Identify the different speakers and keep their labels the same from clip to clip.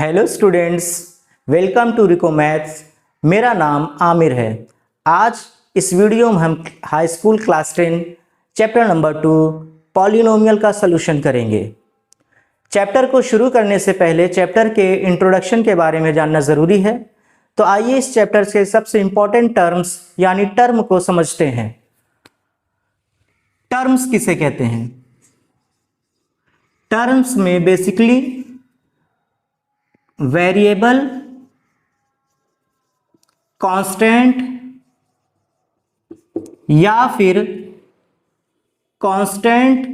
Speaker 1: Hello students, welcome to Rico maths. मेरा नाम आमिर है। आज इस वीडियो में हम high school class 10 chapter number 2 polynomial का सलूशन करेंगे। चैप्टर को शुरू करने से पहले चैप्टर के इंट्रोडक्शन के बारे में जानना ज़रूरी है। तो आइए इस चैप्टर के सबसे इम्पोर्टेंट टर्म्स यानी टर्म को समझते हैं। टर्म्स किसे कहते हैं? टर्म्स में बेसिकली वेरिएबल, कांस्टेंट या फिर कांस्टेंट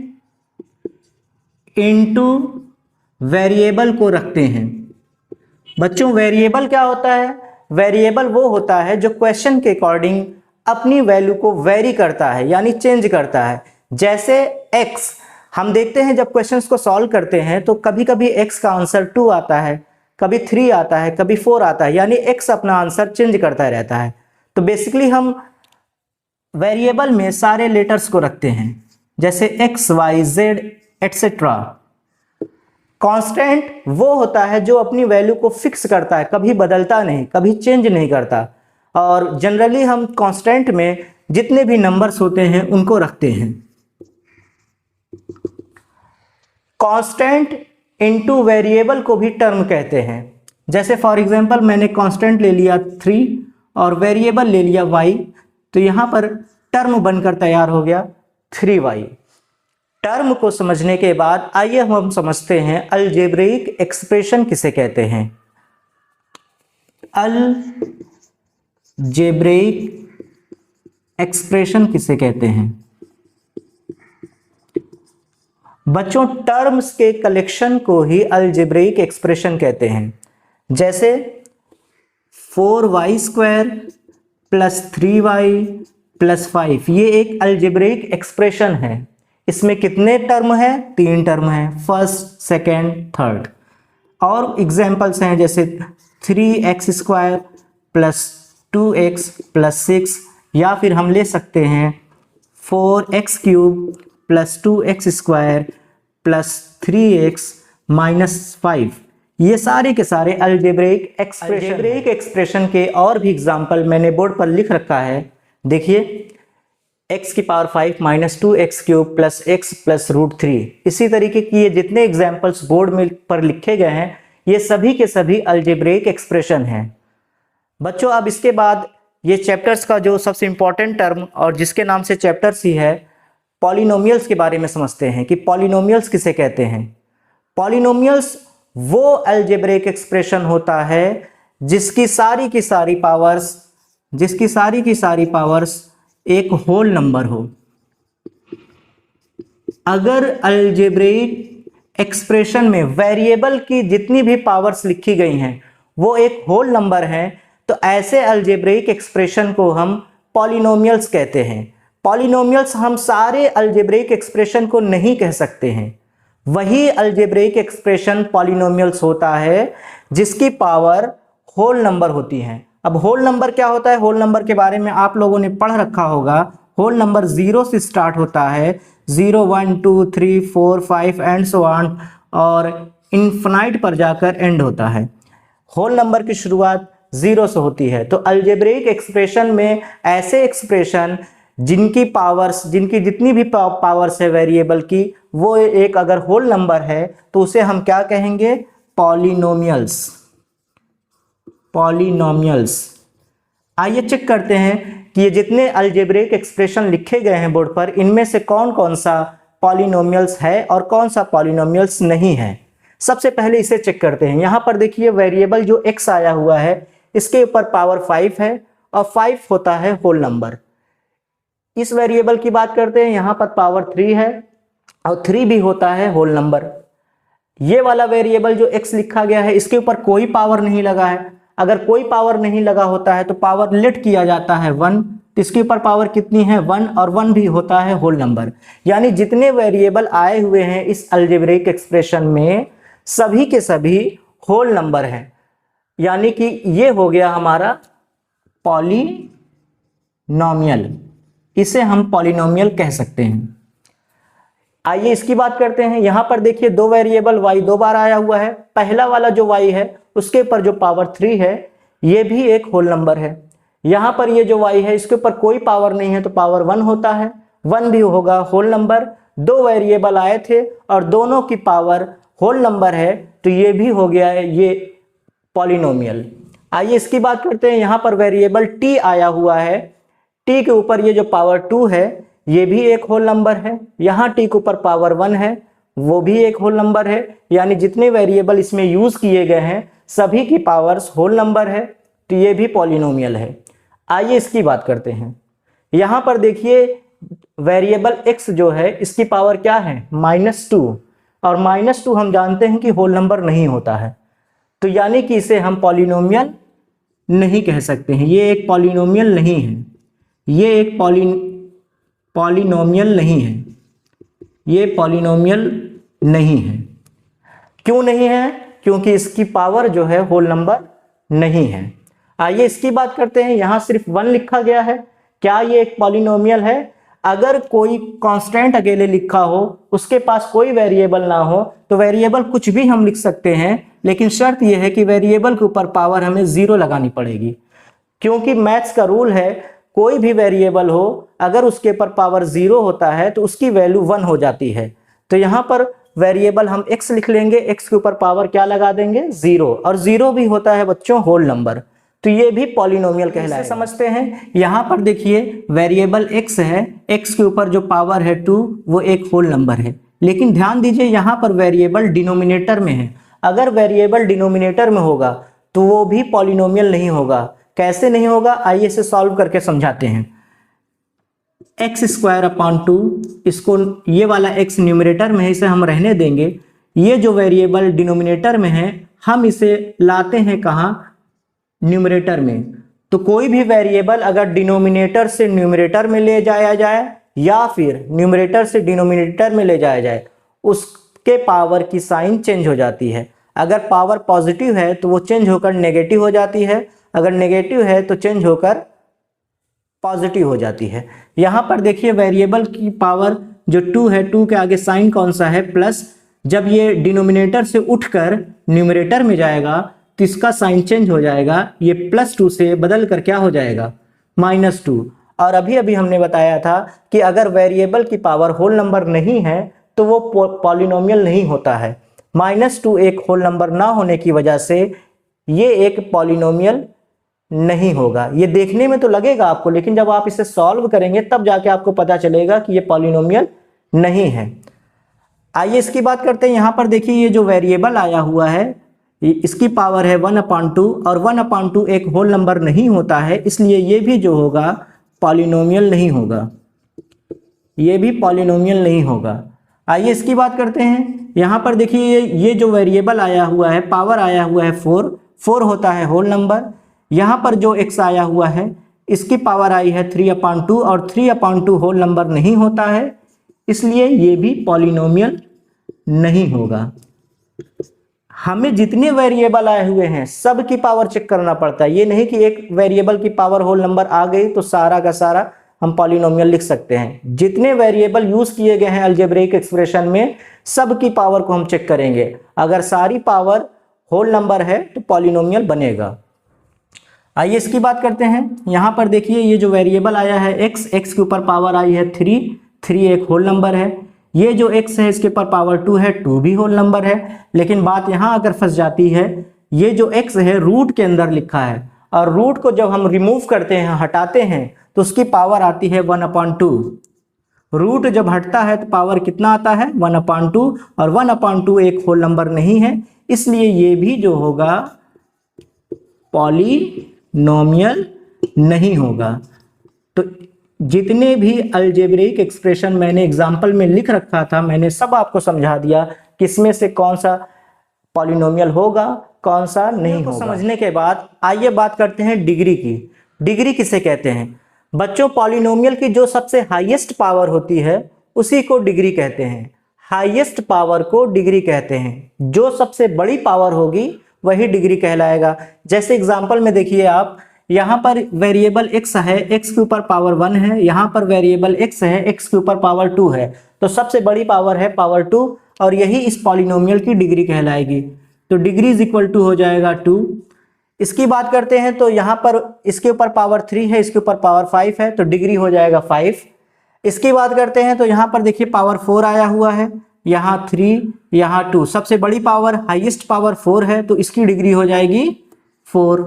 Speaker 1: इनटू वेरिएबल को रखते हैं। बच्चों, वेरिएबल क्या होता है? वेरिएबल वो होता है जो क्वेश्चन के अकॉर्डिंग अपनी वैल्यू को वेरी करता है यानी चेंज करता है। जैसे x, हम देखते हैं जब क्वेश्चंस को सॉल्व करते हैं तो कभी कभी x का आंसर 2 आता है, कभी 3 आता है, कभी 4 आता है, यानी x अपना आंसर चेंज करता रहता है। तो बेसिकली हम वेरिएबल में सारे लेटर्स को रखते हैं, जैसे x, y, z etcetera. Constant वो होता है जो अपनी वैल्यू को फिक्स करता है, कभी बदलता नहीं, कभी चेंज नहीं करता। और जनरली हम कांस्टेंट में जितने भी नंबर्स होते हैं उनको रखते हैं। कांस्टेंट इनटू वेरिएबल को भी टर्म कहते हैं। जैसे फॉर एग्जांपल मैंने कांस्टेंट ले लिया 3 और वेरिएबल ले लिया y, तो यहां पर टर्म बनकर तैयार हो गया 3y। टर्म को समझने के बाद आइए हम समझते हैं अलजेब्रिक एक्सप्रेशन किसे कहते हैं। अलजेब्रिक एक्सप्रेशन किसे कहते हैं? बच्चों, टर्म्स के कलेक्शन को ही अलजेब्रिक एक्सप्रेशन कहते हैं। जैसे 4y² प्लस 3y प्लस 5, ये एक अलजेब्रिक एक्सप्रेशन है। इसमें कितने टर्म है? 3 टर्म है, फर्स्ट, सेकेंड, थर्ड। और एग्जाम्पल्स हैं जैसे 3x² प्लस 2x प्लस 6, या फिर हम ले सकते हैं 4x³ plus 2x² plus 3x minus 5। ये सारे के सारे अलजेब्रिक एक्सप्रेशन के और भी एग्जाम्पल मैंने बोर्ड पर लिख रखा है। देखिए, x⁵ minus 2x³ plus x plus √3। इसी तरीके की ये जितने एग्जाम्पल्स बोर्ड में पर लिखे गए हैं ये सभी के सभी अलजेब्रिक एक्सप्रेशन हैं। बच्चों, अब इसके बाद ये चैप्टर्स का जो सबसे इंपॉर्टेंट टर्म और जिसके नाम से चैप्टर्स ही है, पॉलिनोमियल्स के बारे में समझते हैं कि पॉलिनोमियल्स किसे कहते हैं। पॉलिनोमियल्स वो अलजेब्रिक एक्सप्रेशन होता है जिसकी सारी की सारी पावर्स एक होल नंबर हो। अगर अलजेब्रिक एक्सप्रेशन में वेरिएबल की जितनी भी पावर्स लिखी गई हैं वो एक होल नंबर है, तो ऐसे अलजेब्रिक एक्सप्रेशन को हम पॉलिनोमियल्स कहते हैं। पॉलिनोमियल्स हम सारे अलजेब्रिक एक्सप्रेशन को नहीं कह सकते हैं। वही अलजेब्रिक एक्सप्रेशन पॉलिनोमियल्स होता है जिसकी पावर होल नंबर होती है। अब होल नंबर क्या होता है? होल नंबर के बारे में आप लोगों ने पढ़ रखा होगा। होल नंबर 0 से स्टार्ट होता है, 0, 1, 2, 3, 4, 5 एंड सो ऑन, और इन्फिनाइट पर जाकर एंड होता है। होल नंबर की शुरुआत 0 से होती है। तो अलजेब्रिक एक्सप्रेशन में ऐसे एक्सप्रेशन जिनकी जितनी भी पावर्स है वेरिएबल की, वो एक अगर होल नंबर है तो उसे हम क्या कहेंगे? पॉलिनोमियल्स। आइए चेक करते हैं कि ये जितने अलजेब्रिक एक्सप्रेशन लिखे गए हैं बोर्ड पर, इनमें से कौन कौन सा पॉलिनोमियल्स है और कौन सा पॉलिनोमियल्स नहीं है। सबसे पहले इसे चेक करते हैं। यहां पर देखिए, वेरिएबल जो x आया हुआ है इसके ऊपर पावर 5 है और 5 होता है होल नंबर। इस वेरिएबल की बात करते हैं, यहां पर पावर 3 है और 3 भी होता है होल नंबर। ये वाला वेरिएबल जो x लिखा गया है इसके ऊपर कोई पावर नहीं लगा है। अगर कोई पावर नहीं लगा होता है तो पावर लेट किया जाता है 1, तो इसके ऊपर पावर कितनी है? 1, और 1 भी होता है होल नंबर। यानी जितने वेरिएबल आए हुए हैं इस अलजेब्रिक एक्सप्रेशन में सभी के सभी होल नंबर हैं। यानी कि ये हो गया हमारा पॉलिनोमियल, इसे हम पॉलिनोमियल कह सकते हैं। आइए इसकी बात करते हैं। यहां पर देखिए दो वेरिएबल y दो बार आया हुआ है। पहला वाला जो y है उसके ऊपर जो पावर 3 है ये भी एक होल नंबर है। यहां पर ये जो y है इसके ऊपर कोई पावर नहीं है तो पावर 1 होता है, 1 भी होगा होल नंबर। दो वेरिएबल आए थे और दोनों की पावर होल नंबर है तो ये भी हो गया है ये पॉलिनोमियल। आइए इसकी बात करते हैं। यहां पर वेरिएबल t आया हुआ है, t के ऊपर ये जो पावर 2 है ये भी एक होल नंबर है। यहाँ t के ऊपर पावर 1 है वो भी एक होल नंबर है। यानी जितने वेरिएबल इसमें यूज किए गए हैं सभी की पावर्स होल नंबर है तो ये भी पॉलिनोमियल है। आइए इसकी बात करते हैं। यहाँ पर देखिए वेरिएबल x जो है इसकी पावर क्या है -2 और -2 हम जानते हैं कि होल नंबर नहीं होता है तो यानी कि इसे हम पॉलिनोमियल नहीं कह सकते हैं। ये एक पॉलिनोमियल नहीं है, ये एक पॉलिनोमियल नहीं है, ये पॉलिनोमियल नहीं है। क्यों नहीं है? क्योंकि इसकी पावर जो है होल नंबर नहीं है। आइए इसकी बात करते हैं। यहां सिर्फ 1 लिखा गया है, क्या ये एक पॉलिनोमियल है? अगर कोई कांस्टेंट अकेले लिखा हो, उसके पास कोई वेरिएबल ना हो तो वेरिएबल कुछ भी हम लिख सकते हैं, लेकिन शर्त यह है कि वेरिएबल के ऊपर पावर हमें 0 लगानी पड़ेगी। क्योंकि मैथ्स का रूल है कोई भी वेरिएबल हो अगर उसके ऊपर पावर 0 होता है तो उसकी वैल्यू 1 हो जाती है। तो यहाँ पर वेरिएबल हम x लिख लेंगे, x के ऊपर पावर क्या लगा देंगे 0, और 0 भी होता है बच्चों होल नंबर, तो ये भी पॉलिनोमियल कहलाएगा। इसे समझते हैं। यहाँ पर देखिए वेरिएबल x है, x के ऊपर जो पावर है 2 वो एक होल नंबर है। लेकिन ध्यान दीजिए यहाँ पर वेरिएबल डिनोमिनेटर में है। अगर वेरिएबल डिनोमिनेटर में होगा तो वो भी पॉलिनोमियल नहीं होगा। कैसे नहीं होगा आइए इसे सॉल्व करके समझाते हैं। x²/2, इसको ये वाला x न्यूमरेटर में है इसे हम रहने देंगे। ये जो वेरिएबल डिनोमिनेटर में है हम इसे लाते हैं कहाँ न्यूमरेटर में। तो कोई भी वेरिएबल अगर डिनोमिनेटर से न्यूमरेटर में ले जाया जाए या फिर न्यूमरेटर से डिनोमिनेटर में ले जाया जाए उसके पावर की साइन चेंज हो जाती है। अगर पावर पॉजिटिव है तो वो चेंज होकर नेगेटिव हो जाती है, अगर नेगेटिव है तो चेंज होकर पॉजिटिव हो जाती है। यहाँ पर देखिए वेरिएबल की पावर जो 2 है, 2 के आगे साइन कौन सा है प्लस। जब ये डिनोमिनेटर से उठकर न्यूमरेटर में जाएगा तो इसका साइन चेंज हो जाएगा, ये +2 से बदल कर क्या हो जाएगा -2। और अभी अभी हमने बताया था कि अगर वेरिएबल की पावर होल नंबर नहीं है तो वो पॉलिनोमियल नहीं होता है। -2 एक होल नंबर ना होने की वजह से ये एक पॉलिनोमियल नहीं होगा। ये देखने में तो लगेगा आपको, लेकिन जब आप इसे सॉल्व करेंगे तब जाके आपको पता चलेगा कि ये पॉलिनोमियल नहीं है। आइए इसकी बात करते हैं। यहाँ पर देखिए ये जो वेरिएबल आया हुआ है इसकी पावर है 1/2 और 1/2 एक होल नंबर नहीं होता है, इसलिए ये भी जो होगा पॉलिनोमियल नहीं होगा, ये भी पॉलिनोमियल नहीं होगा। आइए इसकी बात करते हैं। यहाँ पर देखिए ये जो वेरिएबल आया हुआ है पावर आया हुआ है 4 होता है होल नंबर। यहाँ पर जो x आया हुआ है इसकी पावर आई है 3/2 और 3/2 होल नंबर नहीं होता है, इसलिए ये भी पॉलिनोमियल नहीं होगा। हमें जितने वेरिएबल आए हुए हैं सब की पावर चेक करना पड़ता है। ये नहीं कि एक वेरिएबल की पावर होल नंबर आ गई तो सारा का सारा हम पॉलिनोमियल लिख सकते हैं। जितने वेरिएबल यूज किए गए हैं अलजेब्रिक एक्सप्रेशन में सब की पावर को हम चेक करेंगे। अगर सारी पावर होल नंबर है तो पॉलिनोमियल बनेगा। आइए इसकी बात करते हैं। यहाँ पर देखिए ये जो वेरिएबल आया है x के ऊपर पावर आई है 3 एक होल नंबर है। ये जो x है इसके ऊपर पावर 2 है, 2 भी होल नंबर है। लेकिन बात यहाँ आकर फंस जाती है, ये जो x है रूट के अंदर लिखा है और रूट को जब हम रिमूव करते हैं हटाते हैं तो उसकी पावर आती है 1/2। रूट जब हटता है तो पावर कितना आता है 1/2 और 1/2 एक होल नंबर नहीं है, इसलिए ये भी जो होगा पॉलिनोमियल नहीं होगा। तो जितने भी अलजेब्रिक एक्सप्रेशन मैंने एग्जाम्पल में लिख रखा था मैंने सब आपको समझा दिया कि इसमें से कौन सा पॉलिनोमियल होगा कौन सा नहीं होगा। समझने के बाद आइए बात करते हैं डिग्री की। डिग्री किसे कहते हैं बच्चों? पॉलिनोमियल की जो सबसे हाईएस्ट पावर होती है उसी को डिग्री कहते हैं। हाईएस्ट पावर को डिग्री कहते हैं। जो सबसे बड़ी पावर होगी वही डिग्री कहलाएगा। जैसे एग्जाम्पल में देखिए आप यहाँ पर वेरिएबल x है, x के ऊपर पावर 1 है, यहाँ पर वेरिएबल x है, x के ऊपर पावर 2 है, तो सबसे बड़ी पावर है पावर 2 और यही इस पॉलिनोमियल की डिग्री कहलाएगी। तो डिग्री इज इक्वल टू हो जाएगा 2। इसकी बात करते हैं तो यहाँ पर इसके ऊपर पावर 3 है, इसके ऊपर पावर 5 है, तो डिग्री हो जाएगा 5। इसकी बात करते हैं तो यहाँ पर देखिए पावर 4 आया हुआ है, यहाँ 3, यहाँ 2, सबसे बड़ी पावर हाईएस्ट पावर 4 है, तो इसकी डिग्री हो जाएगी 4।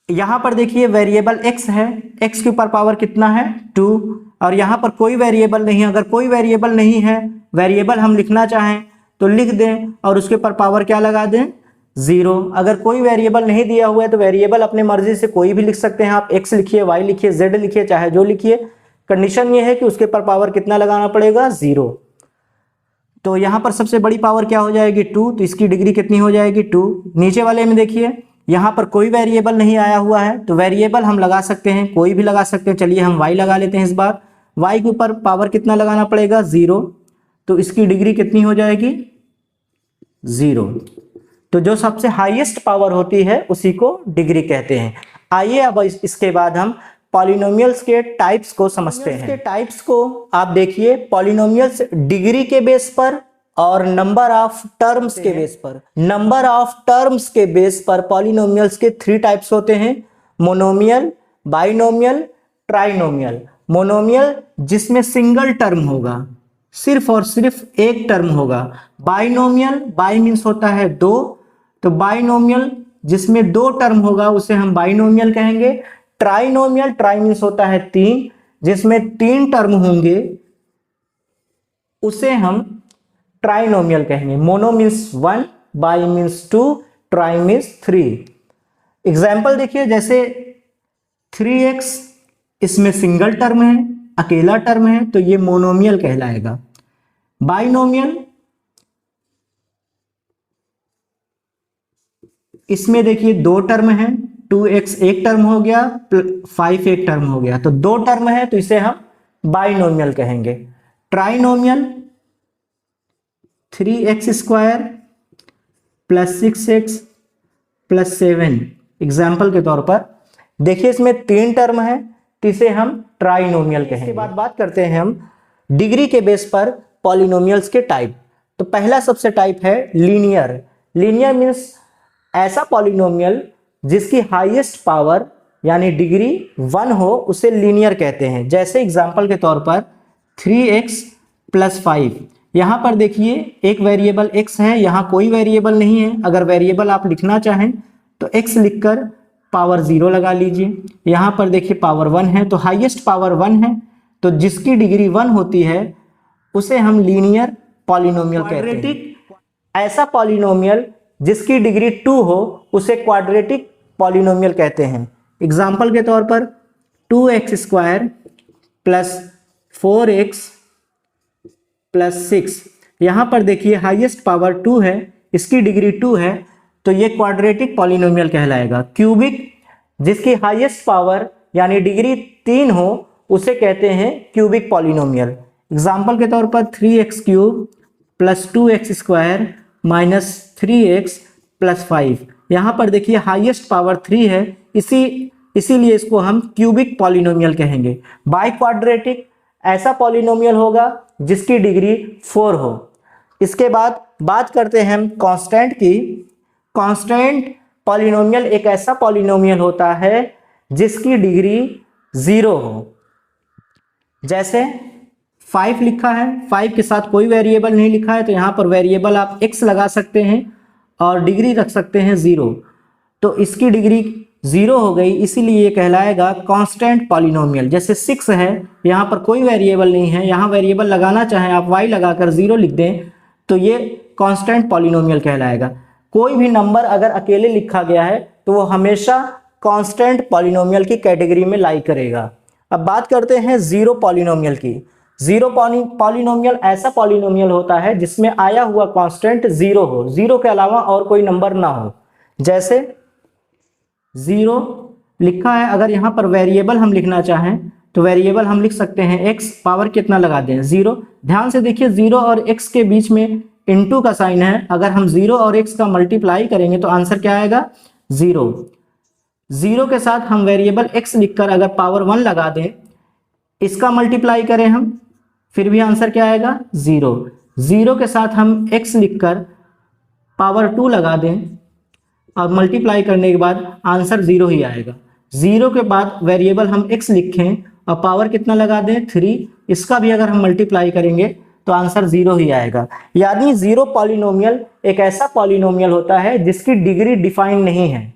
Speaker 1: यहां पर देखिए वेरिएबल x है, x के ऊपर पावर कितना है 2, और यहां पर कोई वेरिएबल नहीं है। अगर कोई वेरिएबल नहीं है, वेरिएबल हम लिखना चाहें तो लिख दें और उसके ऊपर पावर क्या लगा दें 0। अगर कोई वेरिएबल नहीं दिया हुआ है तो वेरिएबल अपने मर्जी से कोई भी लिख सकते हैं, आप x लिखिए, y लिखिए, z लिखिए, चाहे जो लिखिए, कंडीशन ये है कि उसके ऊपर पावर कितना लगाना पड़ेगा 0। तो यहां पर सबसे बड़ी पावर क्या हो जाएगी 2, तो इसकी डिग्री कितनी हो जाएगी 2। नीचे वाले में देखिए यहाँ पर कोई वेरिएबल नहीं आया हुआ है, तो वेरिएबल हम लगा सकते हैं, कोई भी लगा सकते हैं। चलिए हम y लगा लेते हैं इस बार। y के ऊपर पावर कितना लगाना पड़ेगा 0, तो इसकी डिग्री कितनी हो जाएगी 0। तो जो सबसे हाईएस्ट पावर होती है उसी को डिग्री कहते हैं। आइए अब इसके बाद हम पॉलिनोमियल्स के टाइप्स को समझते हैं। इसके टाइप्स को आप देखिए, पॉलिनोमियल्स डिग्री के बेस पर और नंबर ऑफ टर्म्स के बेस पर। नंबर ऑफ टर्म्स के बेस पर पॉलिनोमियल्स के 3 टाइप्स होते हैं, मोनोमियल, बाइनोमियल, ट्राइनोमियल। मोनोमियल जिसमें सिंगल टर्म होगा, सिर्फ और सिर्फ एक टर्म होगा। बाइनोमियल, बाई मीन्स होता है 2, तो बाइनोमियल जिसमें 2 टर्म होगा उसे हम बाइनोमियल कहेंगे। ट्राइनोमियल, ट्राई मीन्स होता है 3, जिसमें 3 टर्म होंगे उसे हम ट्राइनोमियल कहेंगे। Mono means 1, by means 2, try means 3। Example देखिए, जैसे 3x इसमें सिंगल टर्म है, अकेला टर्म है, तो ये मोनोमियल कहलाएगा। बाइनोमियल इसमें देखिए 2 टर्म है, 2x एक टर्म हो गया, 5 एक टर्म हो गया, तो 2 टर्म है, तो इसे हम बाइनोमियल कहेंगे। Trinomial 3x square plus 6x plus 7, example के तौर पर देखिए इसमें 3 टर्म है, तो इसे हम ट्राइनोमियल कहेंगे। इसके बाद बात करते हैं हम डिग्री के बेस पर पॉलिनोमियल्स के टाइप। तो पहला सबसे टाइप है लीनियर। लीनियर मीन्स ऐसा पॉलिनोमियल जिसकी हाईएस्ट पावर यानी डिग्री 1 हो, उसे लीनियर कहते हैं। जैसे एग्जाम्पल के तौर पर 3x प्लस 5, यहाँ पर देखिए एक वेरिएबल x है, यहाँ कोई वेरिएबल नहीं है। अगर वेरिएबल आप लिखना चाहें तो x लिखकर पावर 0 लगा लीजिए। यहाँ पर देखिए पावर 1 है, तो हाईएस्ट पावर 1 है, तो जिसकी डिग्री 1 होती है उसे हम लीनियर पॉलिनोमियल कहते हैं। ऐसा पॉलिनोमियल जिसकी डिग्री 2 हो उसे क्वाड्रेटिक पॉलिनोमियल कहते हैं। एग्जाम्पल के तौर पर 2x square plus 4x plus 6, यहाँ पर देखिए हाईएस्ट पावर 2 है, इसकी डिग्री 2 है, तो ये क्वाड्रेटिक पॉलिनोमियल कहलाएगा। क्यूबिक जिसकी हाईएस्ट पावर यानी डिग्री 3 हो उसे कहते हैं क्यूबिक पॉलिनोमियल। एग्जाम्पल के तौर पर 3x cube plus 2x square minus 3x plus 5, यहाँ पर देखिए हाईएस्ट पावर 3 है, इसीलिए इसको हम क्यूबिक पॉलिनोमियल कहेंगे। बाई क्वाड्रेटिक ऐसा पॉलिनोमियल होगा जिसकी डिग्री 4 हो। इसके बाद बात करते हैं हम कांस्टेंट की। कांस्टेंट पॉलिनोमियल एक ऐसा पॉलिनोमियल होता है जिसकी डिग्री 0 हो। जैसे 5 लिखा है, 5 के साथ कोई वेरिएबल नहीं लिखा है, तो यहाँ पर वेरिएबल आप x लगा सकते हैं और डिग्री रख सकते हैं 0, तो इसकी डिग्री 0 हो गई, इसीलिए ये कहलाएगा कांस्टेंट पॉलिनोमियल। जैसे 6 है, यहाँ पर कोई वेरिएबल नहीं है, यहाँ वेरिएबल लगाना चाहें आप y लगाकर 0 लिख दें तो ये कांस्टेंट पॉलिनोमियल कहलाएगा। कोई भी नंबर अगर अकेले लिखा गया है तो वो हमेशा कांस्टेंट पॉलिनोमियल की कैटेगरी में लाई करेगा। अब बात करते हैं जीरो पॉलिनोमियल की। जीरो पॉलिनोमियल ऐसा पॉलिनोमियल होता है जिसमें आया हुआ कांस्टेंट 0 हो, 0 के अलावा और कोई नंबर ना हो। जैसे 0 लिखा है, अगर यहाँ पर वेरिएबल हम लिखना चाहें तो वेरिएबल हम लिख सकते हैं x, पावर कितना लगा दें 0। ध्यान से देखिए 0 और x के बीच में इनटू का साइन है, अगर हम 0 और x का मल्टीप्लाई करेंगे तो आंसर क्या आएगा 0। 0 के साथ हम वेरिएबल x लिखकर अगर पावर 1 लगा दें, इसका मल्टीप्लाई करें हम, फिर भी आंसर क्या आएगा 0। 0 के साथ हम x लिखकर पावर 2 लगा दें और मल्टीप्लाई करने के बाद आंसर 0 ही आएगा। 0 के बाद वेरिएबल हम x लिखें और पावर कितना लगा दें 3, इसका भी अगर हम मल्टीप्लाई करेंगे तो आंसर 0 ही आएगा। यानी 0 पॉलिनोमियल एक ऐसा पॉलिनोमियल होता है जिसकी डिग्री डिफाइन नहीं है।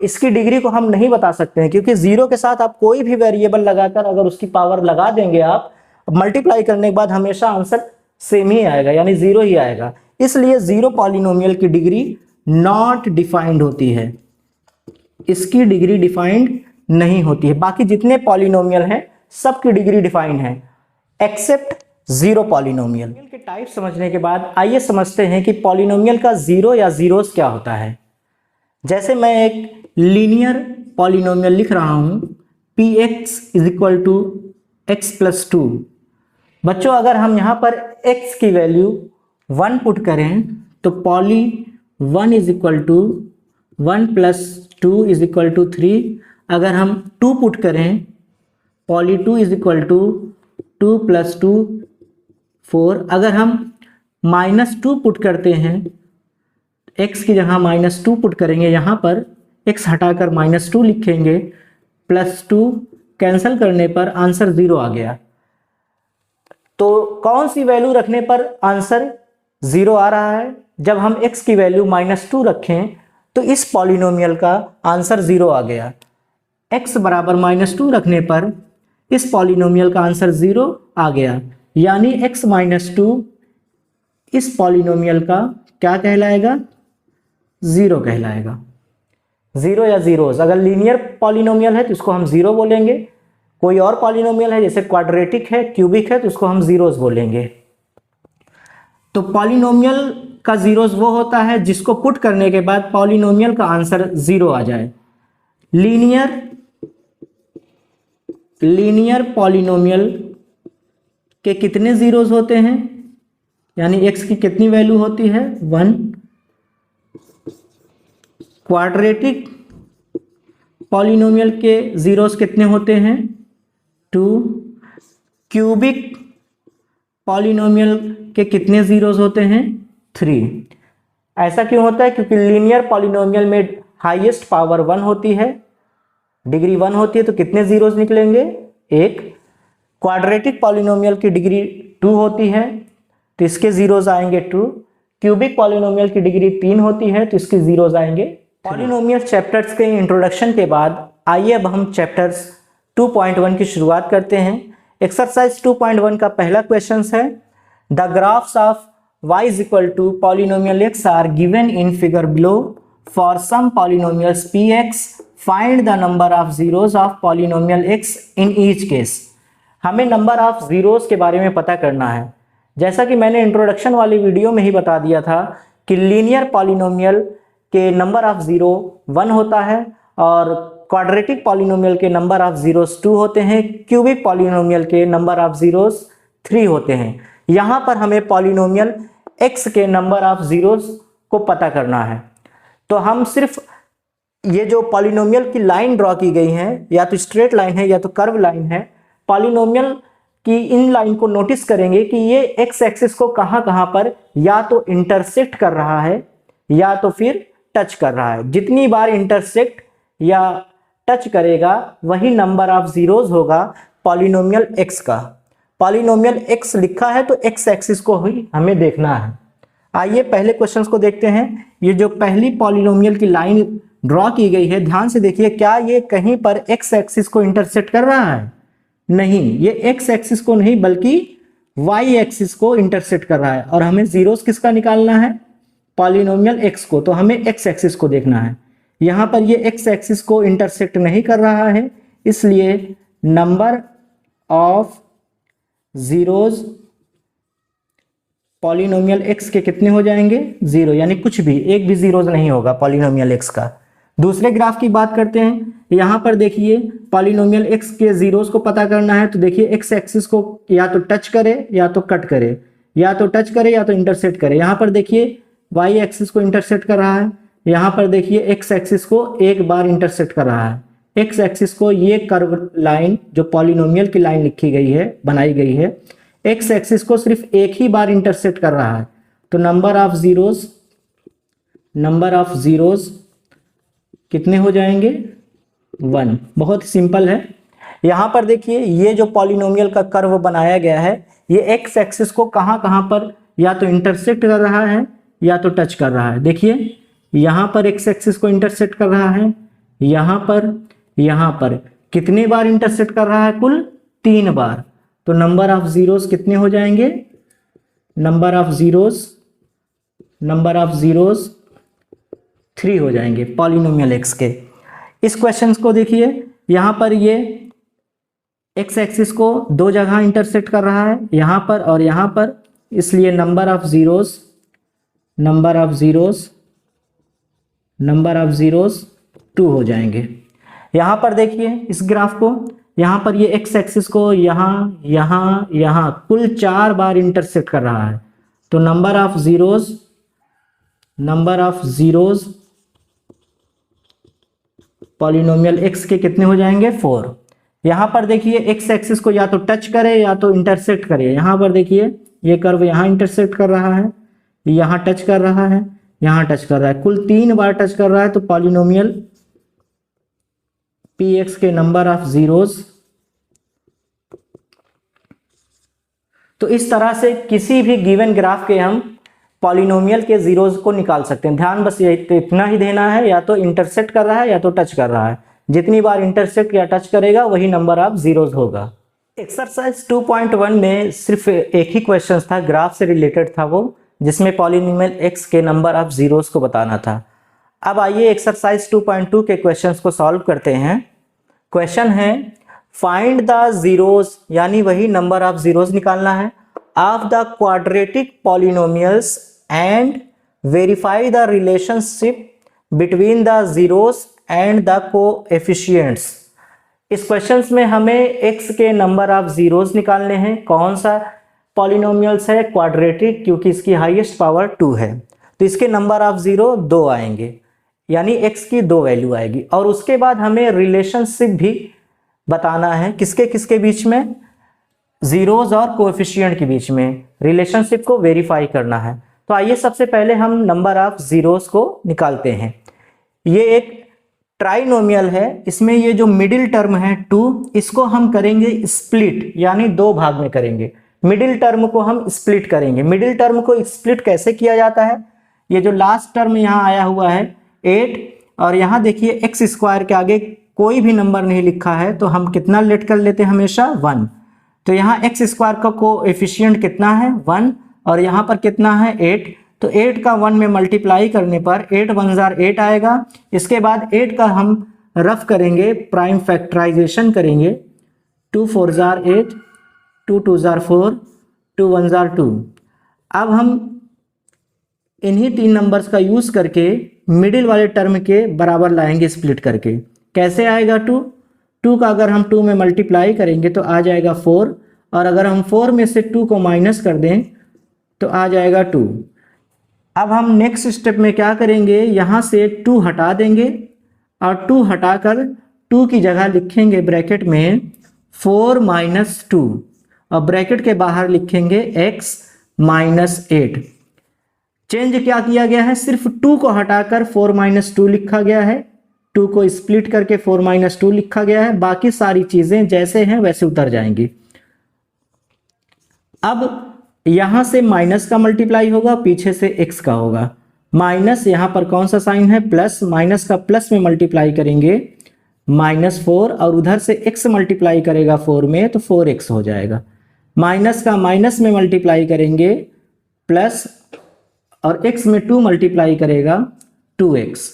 Speaker 1: इसकी डिग्री को हम नहीं बता सकते हैं, क्योंकि 0 के साथ आप कोई भी वेरिएबल लगाकर अगर उसकी पावर लगा देंगे, आप मल्टीप्लाई करने के बाद हमेशा आंसर सेम ही आएगा, यानी 0 ही आएगा। इसलिए 0 पॉलिनोमियल की डिग्री नॉट डिफाइंड होती है, इसकी डिग्री डिफाइंड नहीं होती है। बाकी जितने पॉलिनोमियल हैं सबकी डिग्री डिफाइंड है एक्सेप्ट 0 पॉलिनोमियल के टाइप समझने के बाद आइए समझते हैं कि पॉलिनोमियल का 0 या जीरोस क्या होता है। जैसे मैं एक लीनियर पॉलिनोमियल लिख रहा हूं px is equal to X plus 2। बच्चों अगर हम यहां पर x की वैल्यू 1 पुट करें तो poly 1 is equal to 1 plus 2 is equal to 3। अगर हम 2 पुट करें poly 2 is equal to 2 plus 2 4। अगर हम -2 पुट करते हैं, x की जगह -2 पुट करेंगे, यहाँ पर x हटाकर -2 लिखेंगे, +2 कैंसिल करने पर आंसर 0 आ गया। तो कौन सी वैल्यू रखने पर आंसर 0 आ रहा है? जब हम x की वैल्यू -2 रखें तो इस पॉलिनोमियल का आंसर 0 आ गया। x बराबर -2 रखने पर इस पॉलिनोमियल का आंसर 0 आ गया, यानी x -2 इस पॉलिनोमियल का क्या कहलाएगा 0 कहलाएगा। 0 या जीरोस, अगर लीनियर पॉलिनोमियल है तो इसको हम 0 बोलेंगे, कोई और पॉलिनोमियल है जैसे क्वाड्रेटिक है, क्यूबिक है, तो उसको हम जीरोस बोलेंगे। तो पॉलिनोमियल का जीरोस वो होता है जिसको पुट करने के बाद पॉलिनोमियल का आंसर 0 आ जाए। लीनियर पॉलिनोमियल के कितने जीरोस होते हैं, यानी x की कितनी वैल्यू होती है 1। क्वाड्रेटिक पॉलिनोमियल के जीरोस कितने होते हैं 2। क्यूबिक पॉलिनोमियल के कितने जीरोस होते हैं 3। ऐसा क्यों होता है? क्योंकि लीनियर पॉलिनोमियल में हाईएस्ट पावर 1 होती है, डिग्री 1 होती है, तो कितने जीरोस निकलेंगे 1। क्वाड्रेटिक पॉलिनोमियल की डिग्री 2 होती है तो इसके जीरोस आएंगे 2। क्यूबिक पॉलिनोमियल की डिग्री 3 होती है तो इसके जीरोस आएंगे। पॉलिनोमियल चैप्टर्स के इंट्रोडक्शन के बाद आइए अब हम चैप्टर्स 2.1 की शुरुआत करते हैं। एक्सरसाइज 2.1 का पहला क्वेश्चन है, the graphs of y is equal to polynomial x are given in figure below for some polynomials px, find the number of zeros of polynomial x in each case. हमें number of zeros के बारे में पता करना है। जैसा कि मैंने इंट्रोडक्शन वाली वीडियो में ही बता दिया था कि लीनियर पॉलिनोमियल के नंबर ऑफ जीरो 1 होता है और क्वाड्रेटिक पॉलिनोमियल के नंबर ऑफ जीरोस 2 होते हैं, क्यूबिक पॉलिनोमियल के नंबर ऑफ जीरोस 3 होते हैं। यहाँ पर हमें पॉलिनोमियल x के नंबर ऑफ जीरोस को पता करना है। तो हम सिर्फ ये जो पॉलिनोमियल की लाइन ड्रॉ की गई है, या तो स्ट्रेट लाइन है या तो कर्व लाइन है, पॉलिनोमियल की इन लाइन को नोटिस करेंगे कि ये एक्स एक्सिस को कहां कहां पर या तो इंटरसेक्ट कर रहा है या तो फिर टच कर रहा है। जितनी बार इंटरसेक्ट या टच करेगा वही नंबर ऑफ जीरोस होगा पॉलिनोमियल एक्स का। पॉलिनोमियल एक्स लिखा है तो एक्स एक्सिस को ही हमें देखना है। आइए पहले क्वेश्चन को देखते हैं। ये जो पहली पॉलिनोमियल की लाइन ड्रॉ की गई है, ध्यान से देखिए, क्या ये कहीं पर एक्स एक्सिस को इंटरसेक्ट कर रहा है? नहीं, ये एक्स एक्सिस को नहीं बल्कि वाई एक्सिस को इंटरसेक्ट कर रहा है। और हमें जीरोस किसका निकालना है? पॉलिनोमियल एक्स को। तो हमें एक्स एक्सिस को देखना है। यहां पर ये एक्स एक्सिस को इंटरसेक्ट नहीं कर रहा है, इसलिए number of zeros polynomial x के कितने हो जाएंगे? 0, यानी कुछ भी, एक भी जीरोस नहीं होगा पॉलिनोमियल एक्स का। दूसरे ग्राफ की बात करते हैं। यहां पर देखिए पॉलिनोमियल एक्स के जीरोस को पता करना है, तो देखिए एक्स एक्सिस को या तो टच करे या तो कट करे। या तो टच करे या तो इंटरसेक्ट करे। यहाँ पर देखिए वाई एक्सिस को इंटरसेक्ट कर रहा है, यहाँ पर देखिए एक्स एक्सिस को एक बार इंटरसेक्ट कर रहा है। एक्स एक्सिस को ये कर्व लाइन जो पॉलिनोमियल की लाइन लिखी गई है, बनाई गई है, एक्स एक्सिस को सिर्फ एक ही बार इंटरसेक्ट कर रहा है। तो नंबर ऑफ जीरोस कितने हो जाएंगे? 1। बहुत सिंपल है। यहाँ पर देखिए ये जो पॉलिनोमियल का कर्व बनाया गया है, ये एक्स एक्सिस को कहाँ कहाँ पर या तो इंटरसेक्ट कर रहा है या तो टच कर रहा है। देखिए यहाँ पर एक्स एक्सिस को इंटरसेक्ट कर रहा है, यहाँ पर कितने बार इंटरसेक्ट कर रहा है? कुल 3 बार। तो नंबर ऑफ जीरोस कितने हो जाएंगे? नंबर ऑफ जीरोस 3 हो जाएंगे पॉलिनोमियल एक्स के। इस क्वेश्चन को देखिए, यहाँ पर ये एक्स एक्सिस को 2 जगह इंटरसेक्ट कर रहा है, यहाँ पर और यहाँ पर, इसलिए नंबर ऑफ जीरोस 2 हो जाएंगे। यहाँ पर देखिए इस ग्राफ को, यहाँ पर ये एक्स एक्सिस को यहाँ कुल 4 बार इंटरसेक्ट कर रहा है। तो number of zeros polynomial x के कितने हो जाएंगे? 4। यहाँ पर देखिए एक्स एक्सिस को या तो टच करे या तो इंटरसेक्ट करे। यहाँ पर देखिए ये कर्व यहाँ इंटरसेक्ट कर रहा है, यहाँ टच कर रहा है, यहाँ टच कर रहा है, कुल 3 बार टच कर रहा है। तो पॉलिनोमियल पी एक्स के नंबर ऑफ जीरोस, तो इस तरह से किसी भी गिवन ग्राफ के हम पॉलिनोमियल के जीरोस को निकाल सकते हैं। ध्यान बस ये इतना ही देना है, या तो इंटरसेक्ट कर रहा है या तो टच कर रहा है। जितनी बार इंटरसेक्ट या टच करेगा वही नंबर ऑफ जीरोस होगा। एक्सरसाइज 2.1 में सिर्फ एक ही क्वेश्चन था, ग्राफ से रिलेटेड था वो, जिसमें पॉलिनोमियल एक्स के नंबर ऑफ जीरोस को बताना था। अब आइए एक्सरसाइज 2.2 के क्वेश्चंस को सॉल्व करते हैं। क्वेश्चन है फाइंड द जीरोस, यानी वही नंबर ऑफ जीरोस निकालना है, of the quadratic polynomials and verify the relationship between the zeros and the coefficients. इस क्वेश्चन में हमें x के नंबर ऑफ जीरोस निकालने हैं। कौन सा पॉलिनोमियल्स है? क्वाड्रेटिक, क्योंकि इसकी हाईएस्ट पावर 2 है। तो इसके नंबर ऑफ जीरो 2 आएंगे, यानी x की 2 वैल्यू आएगी। और उसके बाद हमें रिलेशनशिप भी बताना है, किसके किसके बीच में? जीरोस और कोएफिशिएंट के बीच में रिलेशनशिप को वेरीफाई करना है। तो आइए सबसे पहले हम नंबर ऑफ जीरोस को निकालते हैं। ये एक ट्राइनोमियल है, इसमें ये जो मिडिल टर्म है 2, इसको हम करेंगे स्प्लिट, यानी 2 भाग में करेंगे। मिडिल टर्म को हम स्प्लिट करेंगे। मिडिल टर्म को स्प्लिट कैसे किया जाता है? ये जो लास्ट टर्म यहाँ आया हुआ है 8, और यहाँ देखिए एक्स स्क्वायर के आगे कोई भी नंबर नहीं लिखा है, तो हम कितना लेट कर लेते हैं? हमेशा 1। तो यहाँ एक्स स्क्वायर का कोएफिशिएंट कितना है? 1, और यहाँ पर कितना है? 8। तो 8 का 1 में मल्टीप्लाई करने पर 8 1 जार 8 आएगा। इसके बाद 8 का हम रफ करेंगे, प्राइम फैक्टराइजेशन करेंगे। 2 4 जार 8, 2 2 जार 4, 2 1 जार 2। अब हम इन्हीं 3 नंबर्स का यूज़ करके मिडिल वाले टर्म के बराबर लाएंगे स्प्लिट करके। कैसे आएगा? 2 का अगर हम 2 में मल्टीप्लाई करेंगे तो आ जाएगा 4, और अगर हम 4 में से 2 को माइनस कर दें तो आ जाएगा 2। अब हम नेक्स्ट स्टेप में क्या करेंगे? यहाँ से 2 हटा देंगे, और 2 हटाकर 2 की जगह लिखेंगे ब्रैकेट में 4 - 2, और ब्रैकेट के बाहर लिखेंगे x - 8। चेंज क्या किया गया है? सिर्फ 2 को हटाकर 4 - 2 लिखा गया है, 2 को स्प्लिट करके 4 - 2 लिखा गया है। बाकी सारी चीजें जैसे हैं वैसे उतर जाएंगी। अब यहां से माइनस का मल्टीप्लाई होगा, पीछे से x का होगा। माइनस यहां पर कौन सा साइन है? प्लस। माइनस का प्लस में मल्टीप्लाई करेंगे -4, और उधर से x मल्टीप्लाई करेगा 4 में तो 4x हो जाएगा। माइनस का माइनस में मल्टीप्लाई करेंगे प्लस, और x में 2 मल्टीप्लाई करेगा 2x,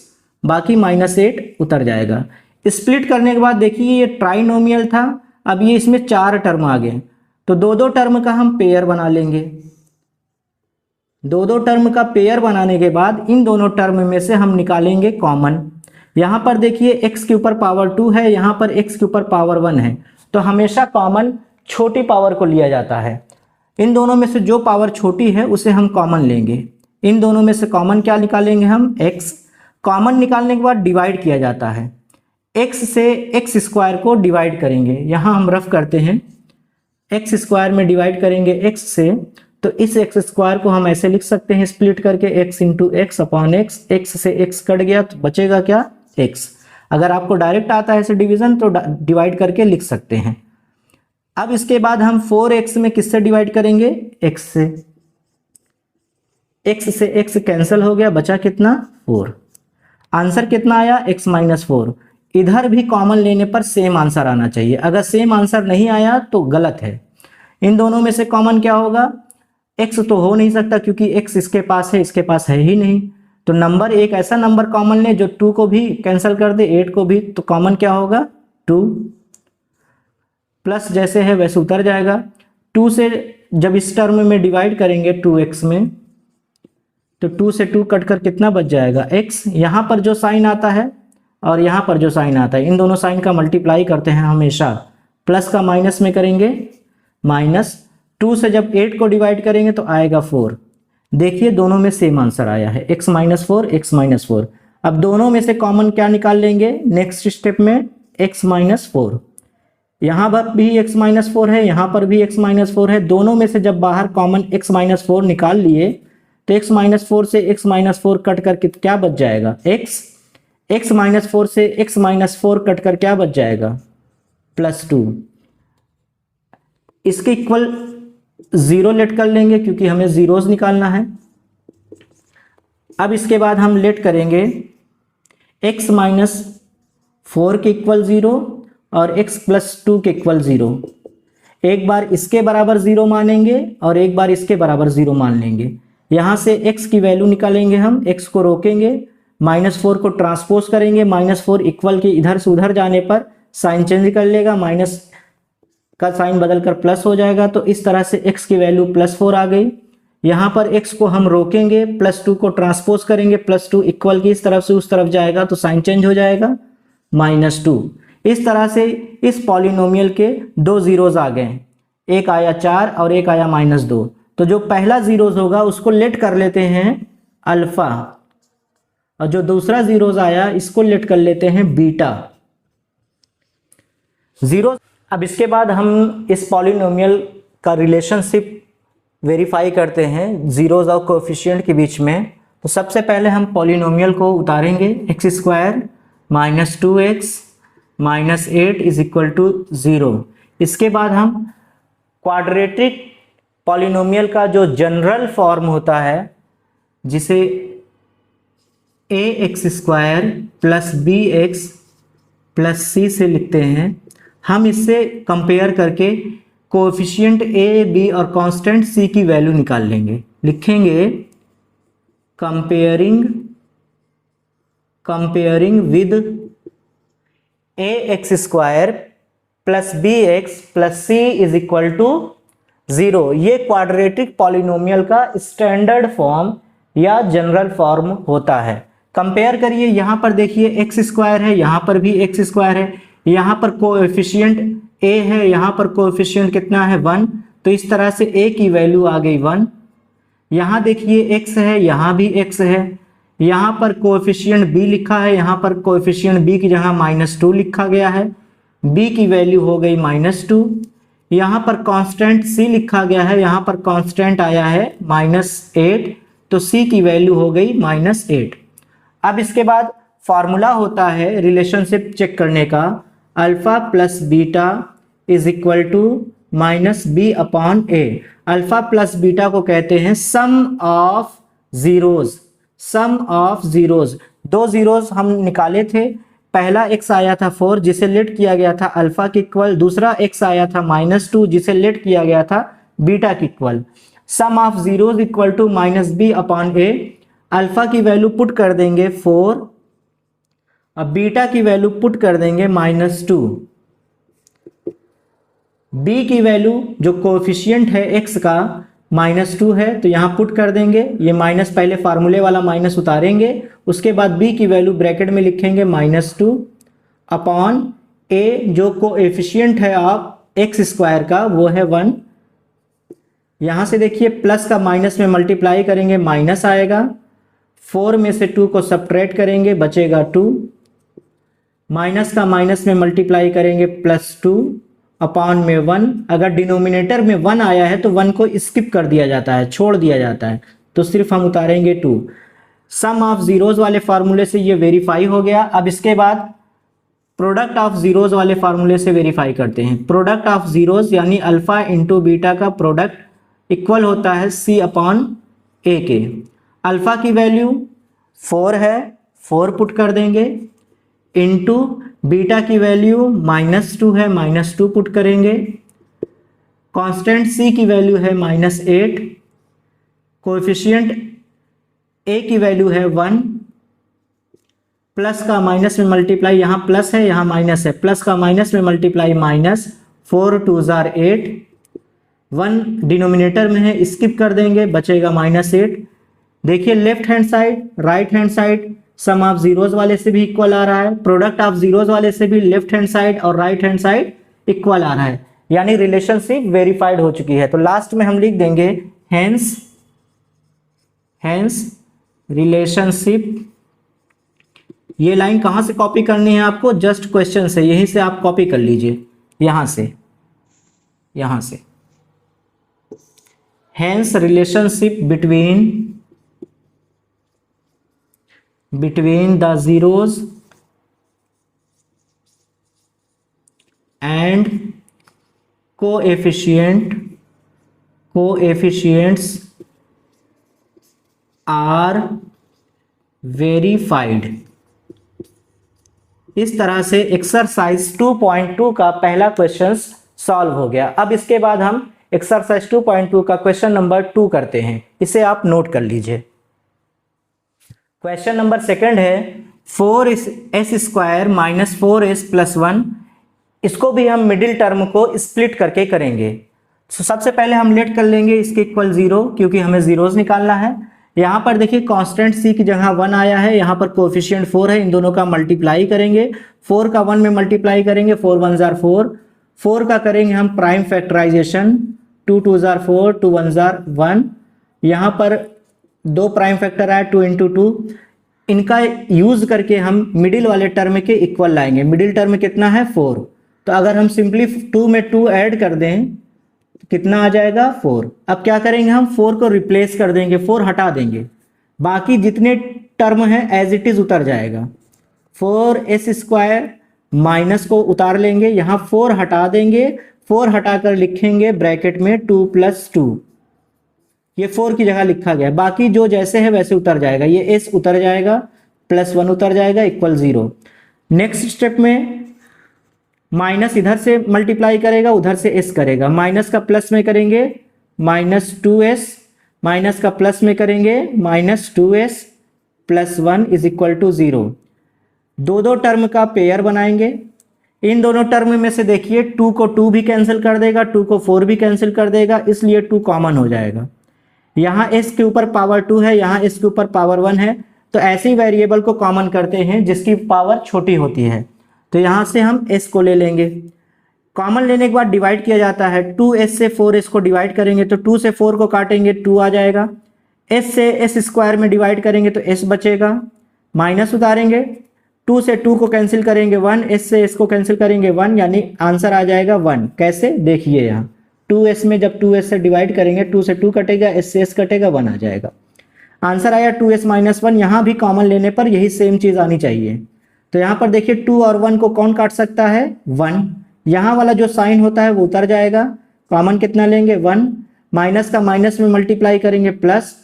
Speaker 1: बाकी -8 उतर जाएगा। स्प्लिट करने के बाद देखिए ये ट्राइनोमियल था, अब ये इसमें 4 टर्म आ गए, तो 2-2 टर्म का हम पेयर बना लेंगे। 2-2 टर्म का पेयर बनाने के बाद इन दोनों टर्म में से हम निकालेंगे कॉमन। यहाँ पर देखिए x के ऊपर पावर 2 है, यहाँ पर x के ऊपर पावर 1 है, तो हमेशा कॉमन छोटी पावर को लिया जाता है। इन दोनों में से जो पावर छोटी है उसे हम कॉमन लेंगे। इन दोनों में से कॉमन क्या निकालेंगे हम, x। कॉमन निकालने के बाद डिवाइड किया जाता है, x से एक्स स्क्वायर को डिवाइड करेंगे। यहाँ हम रफ करते हैं, एक्स स्क्वायर में डिवाइड करेंगे x से, तो इस एक्स स्क्वायर को हम ऐसे लिख सकते हैं स्प्लिट करके, x into x upon x. X से x कट गया तो बचेगा क्या, x। अगर आपको डायरेक्ट आता है ऐसे डिवीजन तो डिवाइड करके लिख सकते हैं। अब इसके बाद हम 4x में किससे डिवाइड करेंगे, x से। x से x कैंसिल हो गया, बचा कितना, 4। आंसर कितना आया, x माइनस 4। इधर भी कॉमन लेने पर सेम आंसर आना चाहिए, अगर सेम आंसर नहीं आया तो गलत है। इन दोनों में से कॉमन क्या होगा, x तो हो नहीं सकता क्योंकि x इसके पास है, इसके पास है ही नहीं। तो नंबर एक ऐसा नंबर कॉमन ले जो 2 को भी कैंसिल कर दे, 8 को भी, तो कॉमन क्या होगा, 2। प्लस जैसे है वैसे उतर जाएगा। 2 से जब इस टर्म में डिवाइड करेंगे 2x में, तो 2 से 2 कट कर कितना बच जाएगा, x। यहाँ पर जो साइन आता है और यहाँ पर जो साइन आता है, इन दोनों साइन का मल्टीप्लाई करते हैं हमेशा, प्लस का माइनस में करेंगे माइनस। 2 से जब 8 को डिवाइड करेंगे तो आएगा 4। देखिए दोनों में सेम आंसर आया है, x माइनस 4, x माइनस 4। अब दोनों में से कॉमन क्या निकाल लेंगे नेक्स्ट स्टेप में, x माइनस 4। यहाँ पर भी x माइनस 4 है, यहाँ पर भी x माइनस 4 है। दोनों में से जब बाहर कॉमन x माइनस 4 निकाल लिए तो x माइनस 4 से x माइनस 4 कट कर क्या बच जाएगा, x। x माइनस 4 से x माइनस 4 कट कर क्या बच जाएगा, +2। इसके इक्वल 0 लेट कर लेंगे क्योंकि हमें जीरोस निकालना है। अब इसके बाद हम लेट करेंगे x माइनस 4 के इक्वल 0 और x प्लस 2 के इक्वल 0। एक बार इसके बराबर 0 मानेंगे और एक बार इसके बराबर 0 मान लेंगे। यहाँ से x की वैल्यू निकालेंगे हम, x को रोकेंगे, -4 को ट्रांसपोज करेंगे, -4 इक्वल के इधर से उधर जाने पर साइन चेंज कर लेगा, माइनस का साइन बदलकर प्लस हो जाएगा। तो इस तरह से x की वैल्यू +4 आ गई। यहाँ पर x को हम रोकेंगे, +2 को ट्रांसपोज करेंगे, +2 इक्वल की इस तरफ से उस तरफ जाएगा तो साइन चेंज हो जाएगा, -2। इस तरह से इस पॉलिनोमियल के 2 जीरोज आ गए, एक आया 4 और एक आया -2। तो जो पहला जीरोज होगा उसको लेट कर लेते हैं अल्फा, और जो दूसरा जीरोज आया इसको लेट कर लेते हैं बीटा। जीरो। अब इसके बाद हम इस पॉलिनोमियल का रिलेशनशिप वेरीफाई करते हैं जीरोज और कोएफिशिएंट के बीच में। तो सबसे पहले हम पॉलिनोमियल को उतारेंगे, x² - 2x - 8 = 0। इसके बाद हम क्वाड्रेटिक पॉलिनोमियल का जो जनरल फॉर्म होता है, जिसे ax² + bx + c से लिखते हैं, हम इससे कंपेयर करके कोएफिशिएंट a, b और कांस्टेंट c की वैल्यू निकाल लेंगे। लिखेंगे comparing with ax² + bx + c = 0। ये क्वाड्रेटिक पॉलिनोमियल का स्टैंडर्ड फॉर्म या जनरल फॉर्म होता है। कंपेयर करिए, यहाँ पर देखिए x² है, यहाँ पर भी x² है, यहाँ पर कोएफिशिएंट a है, यहाँ पर कोएफिशिएंट कितना है 1, तो इस तरह से a की वैल्यू आ गई 1। यहाँ देखिए x है, यहाँ भी x है, यहाँ पर कोएफिशिएंट b लिखा है, यहाँ पर कोएफिशिएंट b की जगह -2 लिखा गया है, b की वैल्यू हो गई -2। यहाँ पर कांस्टेंट c लिखा गया है, यहाँ पर कांस्टेंट आया है -8, तो c की वैल्यू हो गई -8। अब इसके बाद फॉर्मूला होता है रिलेशनशिप चेक करने का, alpha plus beta = -b/a। Alpha plus beta को कहते हैं sum of zeros. Sum of zeros, 2 zeros हम निकाले थे, पहला x आया था 4 जिसे लेट किया गया था अल्फा के इक्वल, दूसरा x आया था -2 जिसे लेट किया गया था बीटा के equal. Sum of zeros = -b/a। Alpha की वैल्यू पुट कर देंगे 4, अब बीटा की वैल्यू पुट कर देंगे -2। b की वैल्यू जो कोएफिशिएंट है x का -2 है, तो यहाँ पुट कर देंगे, ये माइनस पहले फार्मूले वाला माइनस उतारेंगे, उसके बाद b की वैल्यू ब्रैकेट में लिखेंगे -2 अपॉन a जो कोएफिशिएंट है आप x² का वो है 1। यहाँ से देखिए प्लस का माइनस में मल्टीप्लाई करेंगे माइनस आएगा, 4 में से 2 को सब्ट्रैक्ट करेंगे बचेगा 2, माइनस का माइनस में मल्टीप्लाई करेंगे +2 अपॉन में 1। अगर डिनोमिनेटर में 1 आया है तो 1 को स्किप कर दिया जाता है, छोड़ दिया जाता है, तो सिर्फ हम उतारेंगे 2। सम ऑफ जीरोज वाले फार्मूले से ये वेरीफाई हो गया। अब इसके बाद प्रोडक्ट ऑफ जीरोज वाले फार्मूले से वेरीफाई करते हैं। प्रोडक्ट ऑफ जीरोज यानी अल्फा इंटू बीटा का प्रोडक्ट इक्वल होता है C अपॉन A के। अल्फा की वैल्यू 4 है, 4 पुट कर देंगे, इंटू बीटा की वैल्यू -2 है, -2 पुट करेंगे, कांस्टेंट C की वैल्यू है -8, कोएफिशिएंट A की वैल्यू है 1, प्लस का माइनस में मल्टीप्लाई, यहाँ प्लस है यहाँ माइनस है, प्लस का माइनस में मल्टीप्लाई -4 2 8, 1 डिनोमिनेटर में है स्किप कर देंगे बचेगा -8। देखिए left hand side right hand side sum of zeros वाले से भी इक्वल आ रहा है, प्रोडक्ट ऑफ जीरोज वाले से भी लेफ्ट हैंड साइड और राइट हैंड साइड इक्वल आ रहा है, यानी रिलेशनशिप वेरीफाइड हो चुकी है। तो लास्ट में हम लिख देंगे हेंस रिलेशनशिप। ये लाइन कहां से कॉपी करनी है आपको, जस्ट क्वेश्चन से, यहीं से आप कॉपी कर लीजिए, यहां से hence relationship between the zeros and coefficients are verified. इस तरह से एक्सरसाइज 2.2 का पहला क्वेश्चन सॉल्व हो गया। अब इसके बाद हम एक्सरसाइज 2.2 का क्वेश्चन नंबर 2 करते हैं, इसे आप नोट कर लीजिए। क्वेश्चन नंबर सेकंड है 4s² - 4s + 1। इसको भी हम मिडिल टर्म को स्प्लिट करके करेंगे। तो सबसे पहले हम लेट कर लेंगे इसके इक्वल 0, क्योंकि हमें जीरोस निकालना है। यहाँ पर देखिए कांस्टेंट C की जगह 1 आया है, यहाँ पर कोएफिशिएंट 4 है, इन दोनों का मल्टीप्लाई करेंगे, 4 का 1 में मल्टीप्लाई करेंगे, 4 1 जार 4, 4 का करेंगे हम प्राइम फैक्टराइजेशन, 2 2 जार 4, 2 1 जार 1, यहाँ पर 2 प्राइम फैक्टर आया 2 × 2, इनका यूज करके हम मिडिल वाले टर्म के इक्वल लाएंगे। मिडिल टर्म कितना है 4, तो अगर हम सिंपली 2 में 2 ऐड कर दें तो कितना आ जाएगा 4। अब क्या करेंगे हम 4 को रिप्लेस कर देंगे, 4 हटा देंगे, बाकी जितने टर्म है एज इट इज उतर जाएगा। 4s² माइनस को उतार लेंगे, यहाँ 4 हटा देंगे, 4 हटाकर लिखेंगे ब्रैकेट में 2 + 2, ये 4 की जगह लिखा गया, बाकी जो जैसे है वैसे उतर जाएगा, ये s उतर जाएगा, +1 उतर जाएगा इक्वल 0। नेक्स्ट स्टेप में माइनस इधर से मल्टीप्लाई करेगा, उधर से s करेगा, माइनस का प्लस में करेंगे -2s, माइनस का प्लस में करेंगे -2s + 1 = 0। दो टर्म का पेयर बनाएंगे। इन दोनों टर्म में से देखिए 2 को 2 भी कैंसिल कर देगा, 2 को 4 भी कैंसिल कर देगा, इसलिए 2 कॉमन हो जाएगा। यहाँ s के ऊपर पावर 2 है, यहाँ s के ऊपर पावर 1 है, तो ऐसे ही वेरिएबल को कॉमन करते हैं जिसकी पावर छोटी होती है। तो यहाँ से हम s को ले लेंगे, कॉमन लेने के बाद डिवाइड किया जाता है, 2s से 4s को डिवाइड करेंगे तो 2 से 4 को काटेंगे 2 आ जाएगा, s से s² में डिवाइड करेंगे तो s बचेगा, माइनस उतारेंगे, 2 से 2 को कैंसिल करेंगे 1, s से s को कैंसिल करेंगे 1, यानी आंसर आ जाएगा 1। कैसे देखिए, यहाँ 2s में जब 2s से डिवाइड करेंगे 2 से 2 कटेगा, s से s कटेगा, 1 आ जाएगा। आंसर आया 2s - 1। यहाँ भी कॉमन लेने पर यही सेम चीज आनी चाहिए। तो यहाँ पर देखिए 2 और 1 को कौन काट सकता है 1, यहाँ वाला जो साइन होता है वो उतर जाएगा, कॉमन कितना लेंगे 1, माइनस का माइनस में मल्टीप्लाई करेंगे प्लस,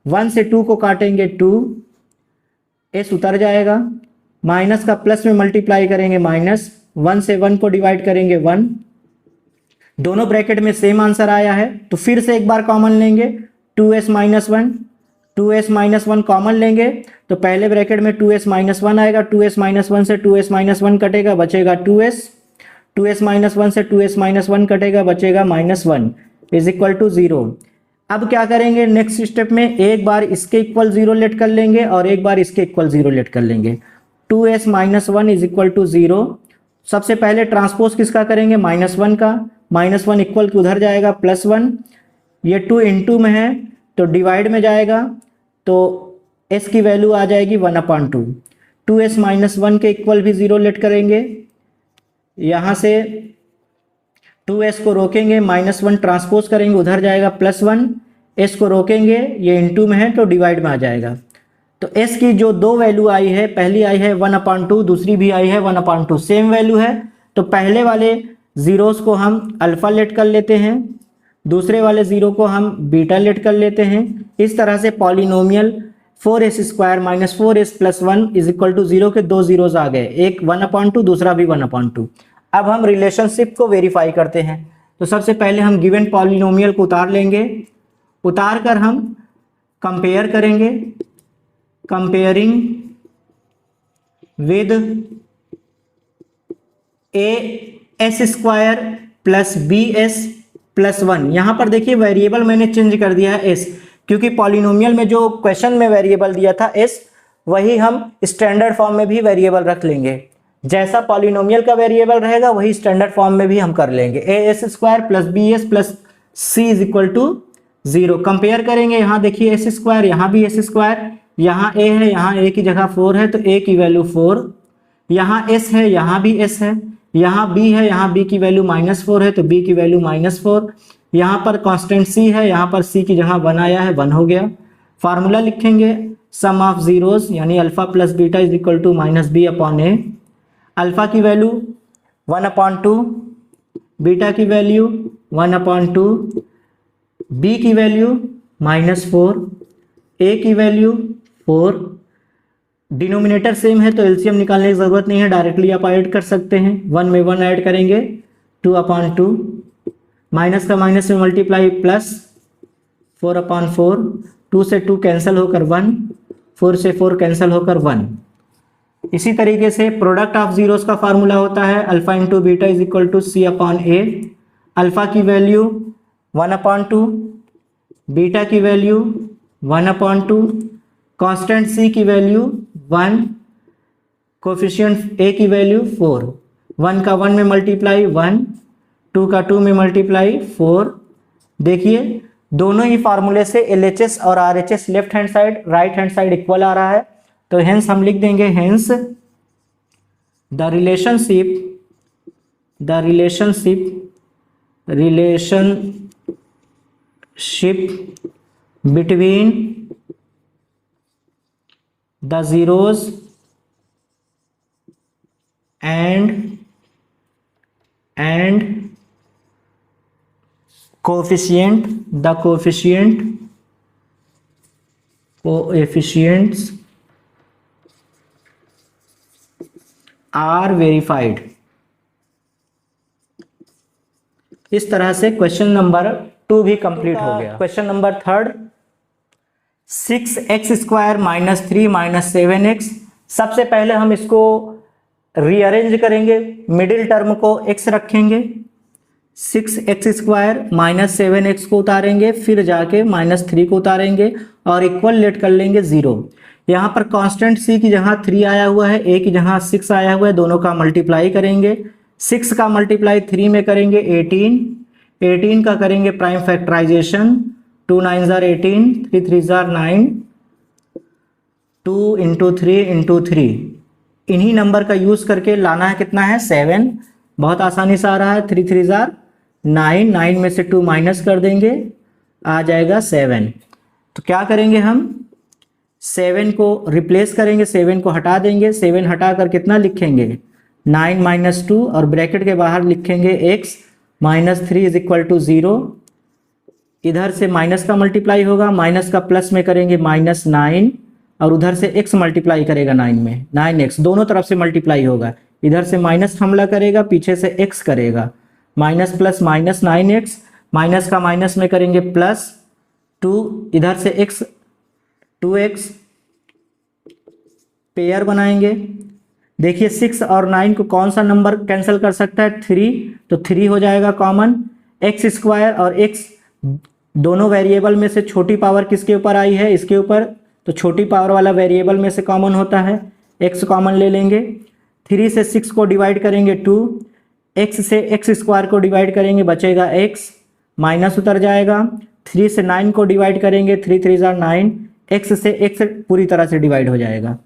Speaker 1: 1 से 2 को काटेंगे 2, s उतर जाएगा, माइनस का प्लस में मल्टीप्लाई करेंगे माइनस, 1 से 1 को डिवाइड करेंगे 1, दोनों ब्रैकेट में सेम आंसर आया है। तो फिर से एक बार कॉमन लेंगे 2s - 1, 2s - 1 कॉमन लेंगे तो पहले ब्रैकेट में 2s - 1 आएगा, 2s - 1 से 2s - 1 कटेगा, बचेगा 2s, 2s - 1 से 2s - 1 कटेगा, बचेगा -1 = 0। अब क्या करेंगे नेक्स्ट स्टेप में, एक बार इसके इक्वल 0 लेट कर लेंगे और एक बार इसके इक्वल 0 लेट कर लेंगे। 2s - 1 = 0। सबसे पहले ट्रांसपोज किसका करेंगे -1 का, -1 इक्वल उधर जाएगा +1, ये 2 इंटू में है तो डिवाइड में जाएगा, तो s की वैल्यू आ जाएगी 1/2। 2s माइनस 1 के इक्वल भी 0 लेट करेंगे, यहाँ से 2s को रोकेंगे, -1 ट्रांसपोज करेंगे, उधर जाएगा +1, s को रोकेंगे, ये इंटू में है तो डिवाइड में आ जाएगा। तो s की जो दो वैल्यू आई है, पहली आई है 1/2, दूसरी भी आई है 1/2, सेम वैल्यू है, तो पहले वाले जीरोस को हम अल्फा लेट कर लेते हैं, दूसरे वाले जीरो को हम बीटा लेट कर लेते हैं। इस तरह से polynomial 4s² minus 4s plus 1 is equal to 0 के दो जीरोस आ गए, एक 1/2, दूसरा भी 1/2। अब हम रिलेशनशिप को वेरीफाई करते हैं। तो सबसे पहले हम गिवन पॉलिनोमियल को उतार लेंगे, उतार कर हम कंपेयर करेंगे, comparing with as² plus bs plus 1। यहाँ पर देखिए वेरिएबल मैंने चेंज कर दिया है s, क्योंकि पॉलिनोमियल में जो क्वेश्चन में वेरिएबल दिया था s, वही हम स्टैंडर्ड फॉर्म में भी वेरिएबल रख लेंगे। जैसा पॉलिनोमियल का वेरिएबल रहेगा वही स्टैंडर्ड फॉर्म में भी हम कर लेंगे। as² plus bs plus c is equal to 0। Compare करेंगे, यहाँ देखिए s², यहाँ भी s², यहाँ a है, यहाँ a की जगह 4 है तो a की वैल्यू 4, यहाँ s है, यहाँ भी s है, यहाँ b है, यहाँ b की वैल्यू -4 है तो b की वैल्यू -4, यहाँ पर कांस्टेंट c है, यहाँ पर c की जगह 1 आया है, 1 हो गया। फार्मूला लिखेंगे, सम ऑफ जीरोस यानी alpha plus beta is equal to -b/a। Alpha की वैल्यू 1/2, बीटा की वैल्यू 1/2, b की वैल्यू -4, a की वैल्यू 4। डिनोमिनेटर सेम है तो एलसीएम निकालने की ज़रूरत नहीं है, डायरेक्टली आप ऐड कर सकते हैं। 1 में 1 ऐड करेंगे 2/2, माइनस का माइनस में मल्टीप्लाई प्लस 4/4, 2 से 2 कैंसिल होकर 1, 4 से 4 कैंसिल होकर 1। इसी तरीके से प्रोडक्ट ऑफ जीरोस का फार्मूला होता है alpha into beta is equal to c/a। Alpha की वैल्यू 1/2, बीटा की वैल्यू 1/2, कांस्टेंट c की वैल्यू 1, कोफिशिएंट a की वैल्यू 4। 1 का 1 में मल्टीप्लाई 1, 2 का 2 में मल्टीप्लाई 4। देखिए दोनों ही फार्मूले से LHS और RHS left hand side right hand side equal आ रहा है, तो हेंस हम लिख देंगे, hence the relationship between the zeros and coefficients are verified। इस तरह से क्वेश्चन नंबर 2 भी कंप्लीट हो गया। Question number 3, 6x² minus 3 minus 7x। सबसे पहले हम इसको रीअरेंज करेंगे, मिडिल टर्म को x रखेंगे, 6x² माइनस 7x को उतारेंगे, फिर जाके -3 को उतारेंगे और इक्वल लेट कर लेंगे 0। यहाँ पर कांस्टेंट c की जगह 3 आया हुआ है, a की जगह 6 आया हुआ है, दोनों का मल्टीप्लाई करेंगे। 6 का मल्टीप्लाई 3 में करेंगे 18, 18 का करेंगे prime factorization, 2 9s are 18, 3 3s are 9, 2 into 3 into 3। इन्हीं नंबर का यूज़ करके लाना है, कितना है 7, बहुत आसानी से आ रहा है। 3 3s are 9, 9 में से 2 माइनस कर देंगे, आ जाएगा 7। तो क्या करेंगे हम, 7 को रिप्लेस करेंगे, 7 को हटा देंगे, 7 हटा कर कितना लिखेंगे 9 - 2 और ब्रैकेट के बाहर लिखेंगे x -3 इज इक्वल टू 0। इधर से माइनस का मल्टीप्लाई होगा, माइनस का प्लस में करेंगे -9 और उधर से x मल्टीप्लाई करेगा 9 में, 9x दोनों तरफ से मल्टीप्लाई होगा। इधर से माइनस हमला करेगा, पीछे से x करेगा, minus plus minus 9x, minus का माइनस में करेंगे +2, इधर से x 2x, पेयर बनाएंगे। देखिए 6 और 9 को कौन सा नंबर कैंसिल कर सकता है, 3, तो 3 हो जाएगा कॉमन। x² और x दोनों वेरिएबल में से छोटी पावर किसके ऊपर आई है, इसके ऊपर, तो छोटी पावर वाला वेरिएबल में से कॉमन होता है, x कॉमन ले लेंगे। 3 से 6 को डिवाइड करेंगे 2, x से x² को डिवाइड करेंगे, बचेगा x, माइनस उतर जाएगा, 3 से 9 को डिवाइड करेंगे, 3 3 जार 9, x से पूरी तरह से डिवाइड हो जाएगा।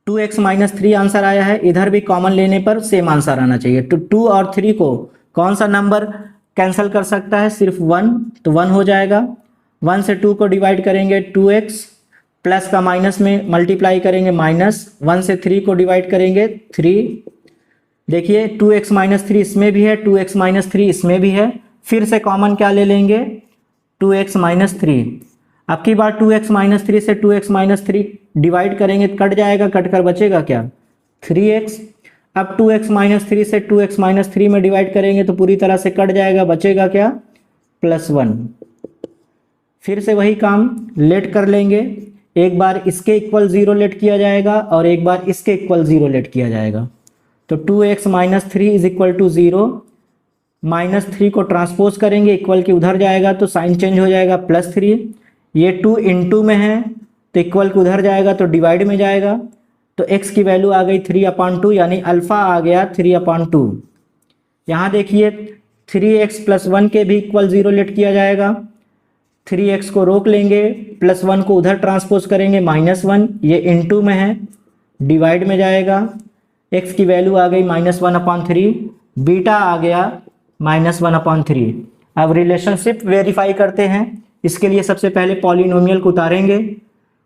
Speaker 1: 2x माइनस 3 आंसर आया है। इधर भी कॉमन लेने पर सेम आंसर आना चाहिए। तो 2 और 3 को कौन सा नंबर कैंसिल कर सकता है? सिर्फ 1, तो 1 हो जाएगा। 1 से 2 को डिवाइड करेंगे 2x, प्लस का माइनस में मल्टीप्लाई करेंगे माइनस। 1 से 3 को डिवाइड करेंगे 3। देखिए 2x माइनस 3 इसमें भी है, 2x माइनस 3 इसमें भी है। फिर से कॉमन क्या ले लेंगे? 2x minus 3। अब की बार 2x माइनस 3 से 2x माइनस 3 डिवाइड करेंगे, कट जाएगा, कट कर बचेगा क्या? 3x। अब 2x माइनस 3 से 2x माइनस 3 में डिवाइड करेंगे तो पूरी तरह से कट जाएगा, बचेगा क्या? +1। फिर से वही काम लेट कर लेंगे। एक बार इसके इक्वल 0 लेट किया जाएगा और एक बार इसके इक्वल 0 लेट किया जाएगा। तो 2x minus 3 is equal to 0। -3 को ट्रांसपोज करेंगे, इक्वल के उधर जाएगा तो साइन चेंज हो जाएगा, +3। ये 2 इंटू में है तो इक्वल के उधर जाएगा तो डिवाइड में जाएगा। तो x की वैल्यू आ गई 3/2, यानी अल्फा आ गया 3/2। यहाँ देखिए 3x + 1 के भी इक्वल 0 लेट किया जाएगा। 3x को रोक लेंगे, +1 को उधर ट्रांसपोज करेंगे, -1। ये इंटू में है, डिवाइड में जाएगा। x की वैल्यू आ गई -1/3, बीटा आ गया -1/3। अब रिलेशनशिप वेरीफाई करते हैं। इसके लिए सबसे पहले पॉलिनोमियल को उतारेंगे।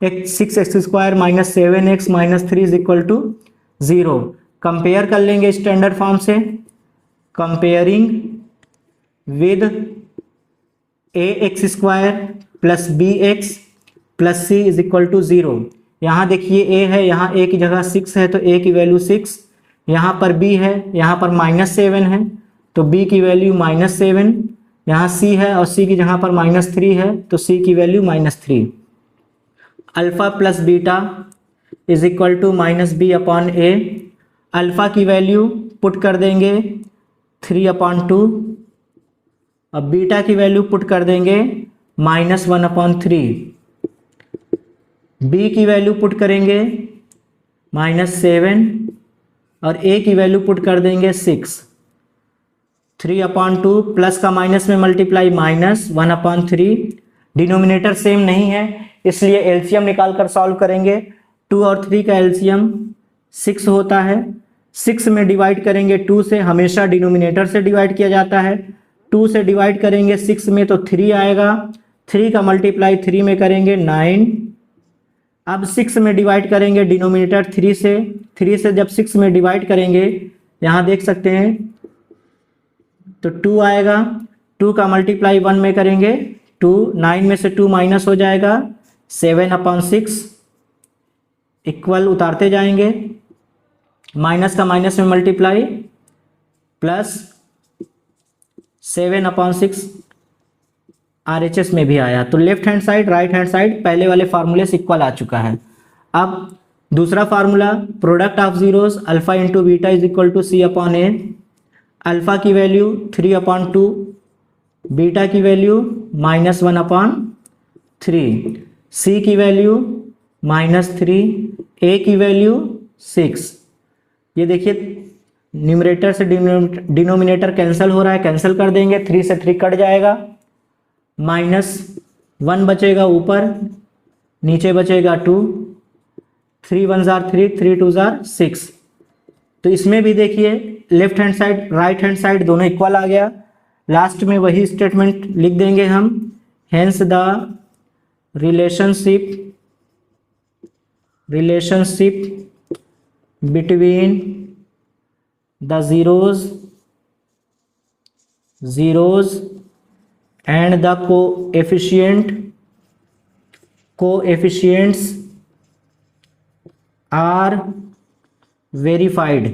Speaker 1: 6x² - 7x - 3 is equal to 0। Compare कर लेंगे स्टैंडर्ड फॉर्म से। Comparing with ax² + bx + c is equal to 0। यहाँ देखिए a है, यहाँ a की जगह 6 है तो a की वैल्यू 6। यहाँ पर b है, यहाँ पर -7 है तो b की वैल्यू -7। यहाँ c है और c की जगह पर -3 है तो c की value -3। Alpha plus beta is equal to -b/a। Alpha की वैल्यू पुट कर देंगे 3/2 और बीटा की वैल्यू पुट कर देंगे -1/3। b की वैल्यू पुट करेंगे -7 और a की वैल्यू पुट कर देंगे 6। 3/2 प्लस का माइनस में मल्टीप्लाई -1/3। डिनोमिनेटर सेम नहीं है इसलिए एलसीएम निकाल कर सॉल्व करेंगे। 2 और 3 का एलसीएम 6 होता है। 6 में डिवाइड करेंगे 2 से, हमेशा डिनोमिनेटर से डिवाइड किया जाता है। 2 से डिवाइड करेंगे 6 में तो 3 आएगा। 3 का मल्टीप्लाई 3 में करेंगे 9। अब 6 में डिवाइड करेंगे डिनोमिनेटर 3 से। 3 से जब 6 में डिवाइड करेंगे, यहाँ देख सकते हैं तो 2 आएगा। 2 का मल्टीप्लाई 1 में करेंगे 2। 9 में से 2 माइनस हो जाएगा, 7/6 इक्वल उतारते जाएंगे। माइनस का माइनस में मल्टीप्लाई प्लस 7/6 RHS में भी आया। तो left hand side right hand side पहले वाले फार्मूले से इक्वल आ चुका है। अब दूसरा formula, product of zeros alpha into beta is equal to c/a। Alpha की वैल्यू 3/2, बीटा की वैल्यू -1/3, c की वैल्यू -3, a की वैल्यू 6। ये देखिए न्यूमरेटर से डिनोमिनेटर कैंसिल हो रहा है, कैंसिल कर देंगे। 3 से 3 कट जाएगा, -1 बचेगा ऊपर, नीचे बचेगा 2। 3 1 जार 3, 3 2 जार 6। तो इसमें भी देखिए left hand side right hand side दोनों इक्वल आ गया। लास्ट में वही स्टेटमेंट लिख देंगे हम, hence the relationship between the zeros and the coefficients are verified।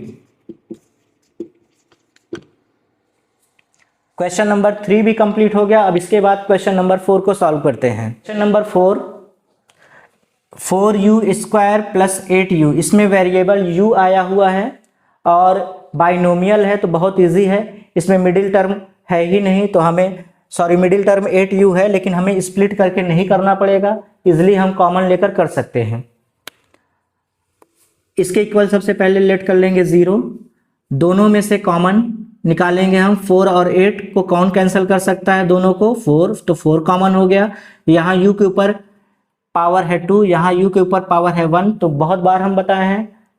Speaker 1: Question number 3 भी कंप्लीट हो गया। अब इसके बाद क्वेश्चन नंबर 4 को सॉल्व करते हैं। क्वेश्चन नंबर 4u² + 8u, इसमें वेरिएबल u आया हुआ है और बाइनोमियल है तो बहुत इजी है। इसमें मिडिल टर्म है ही नहीं तो हमें मिडिल टर्म 8u है लेकिन हमें स्प्लिट करके नहीं करना पड़ेगा, इजिली हम कॉमन लेकर कर सकते हैं। इसके इक्वल सबसे पहले लेट कर लेंगे 0। दोनों में से कॉमन निकालेंगे हम 4 और 8 को कौन कैंसिल कर सकता है, दोनों को 4, तो 4 कॉमन हो गया। यहाँ u के ऊपर पावर है 2, यहाँ u के ऊपर पावर है 1। तो बहुत बार हम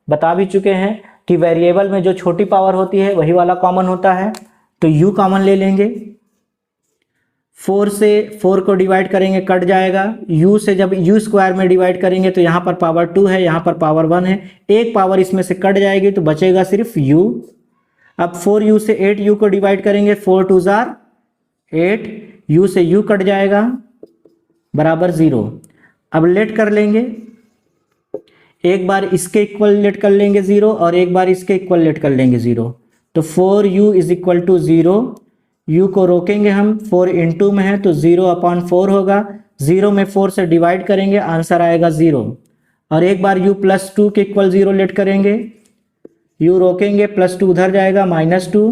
Speaker 1: बता भी चुके हैं कि वेरिएबल में जो छोटी पावर होती है वही वाला कॉमन होता है। तो u कॉमन ले लेंगे, 4 से 4 को डिवाइड करेंगे कट जाएगा, u से जब u स्क्वायर में डिवाइड करेंगे तो यहाँ पर पावर 2 है, यहाँ पर पावर 1 है, एक पावर इसमें से कट जाएगी तो बचेगा सिर्फ u। अब 4u से 8u को डिवाइड करेंगे, 4 2 जार 8, u से u कट जाएगा बराबर 0। अब लेट कर लेंगे, एक बार इसके इक्वल लेट कर लेंगे 0 और एक बार इसके इक्वल लेट कर लेंगे 0। तो 4u is equal to 0, u को रोकेंगे हम, 4 इंटू में है तो 0/4 होगा, 0 में 4 से डिवाइड करेंगे आंसर आएगा 0। और एक बार u प्लस 2 के इक्वल 0 लेट करेंगे, u रोकेंगे प्लस 2 उधर जाएगा -2,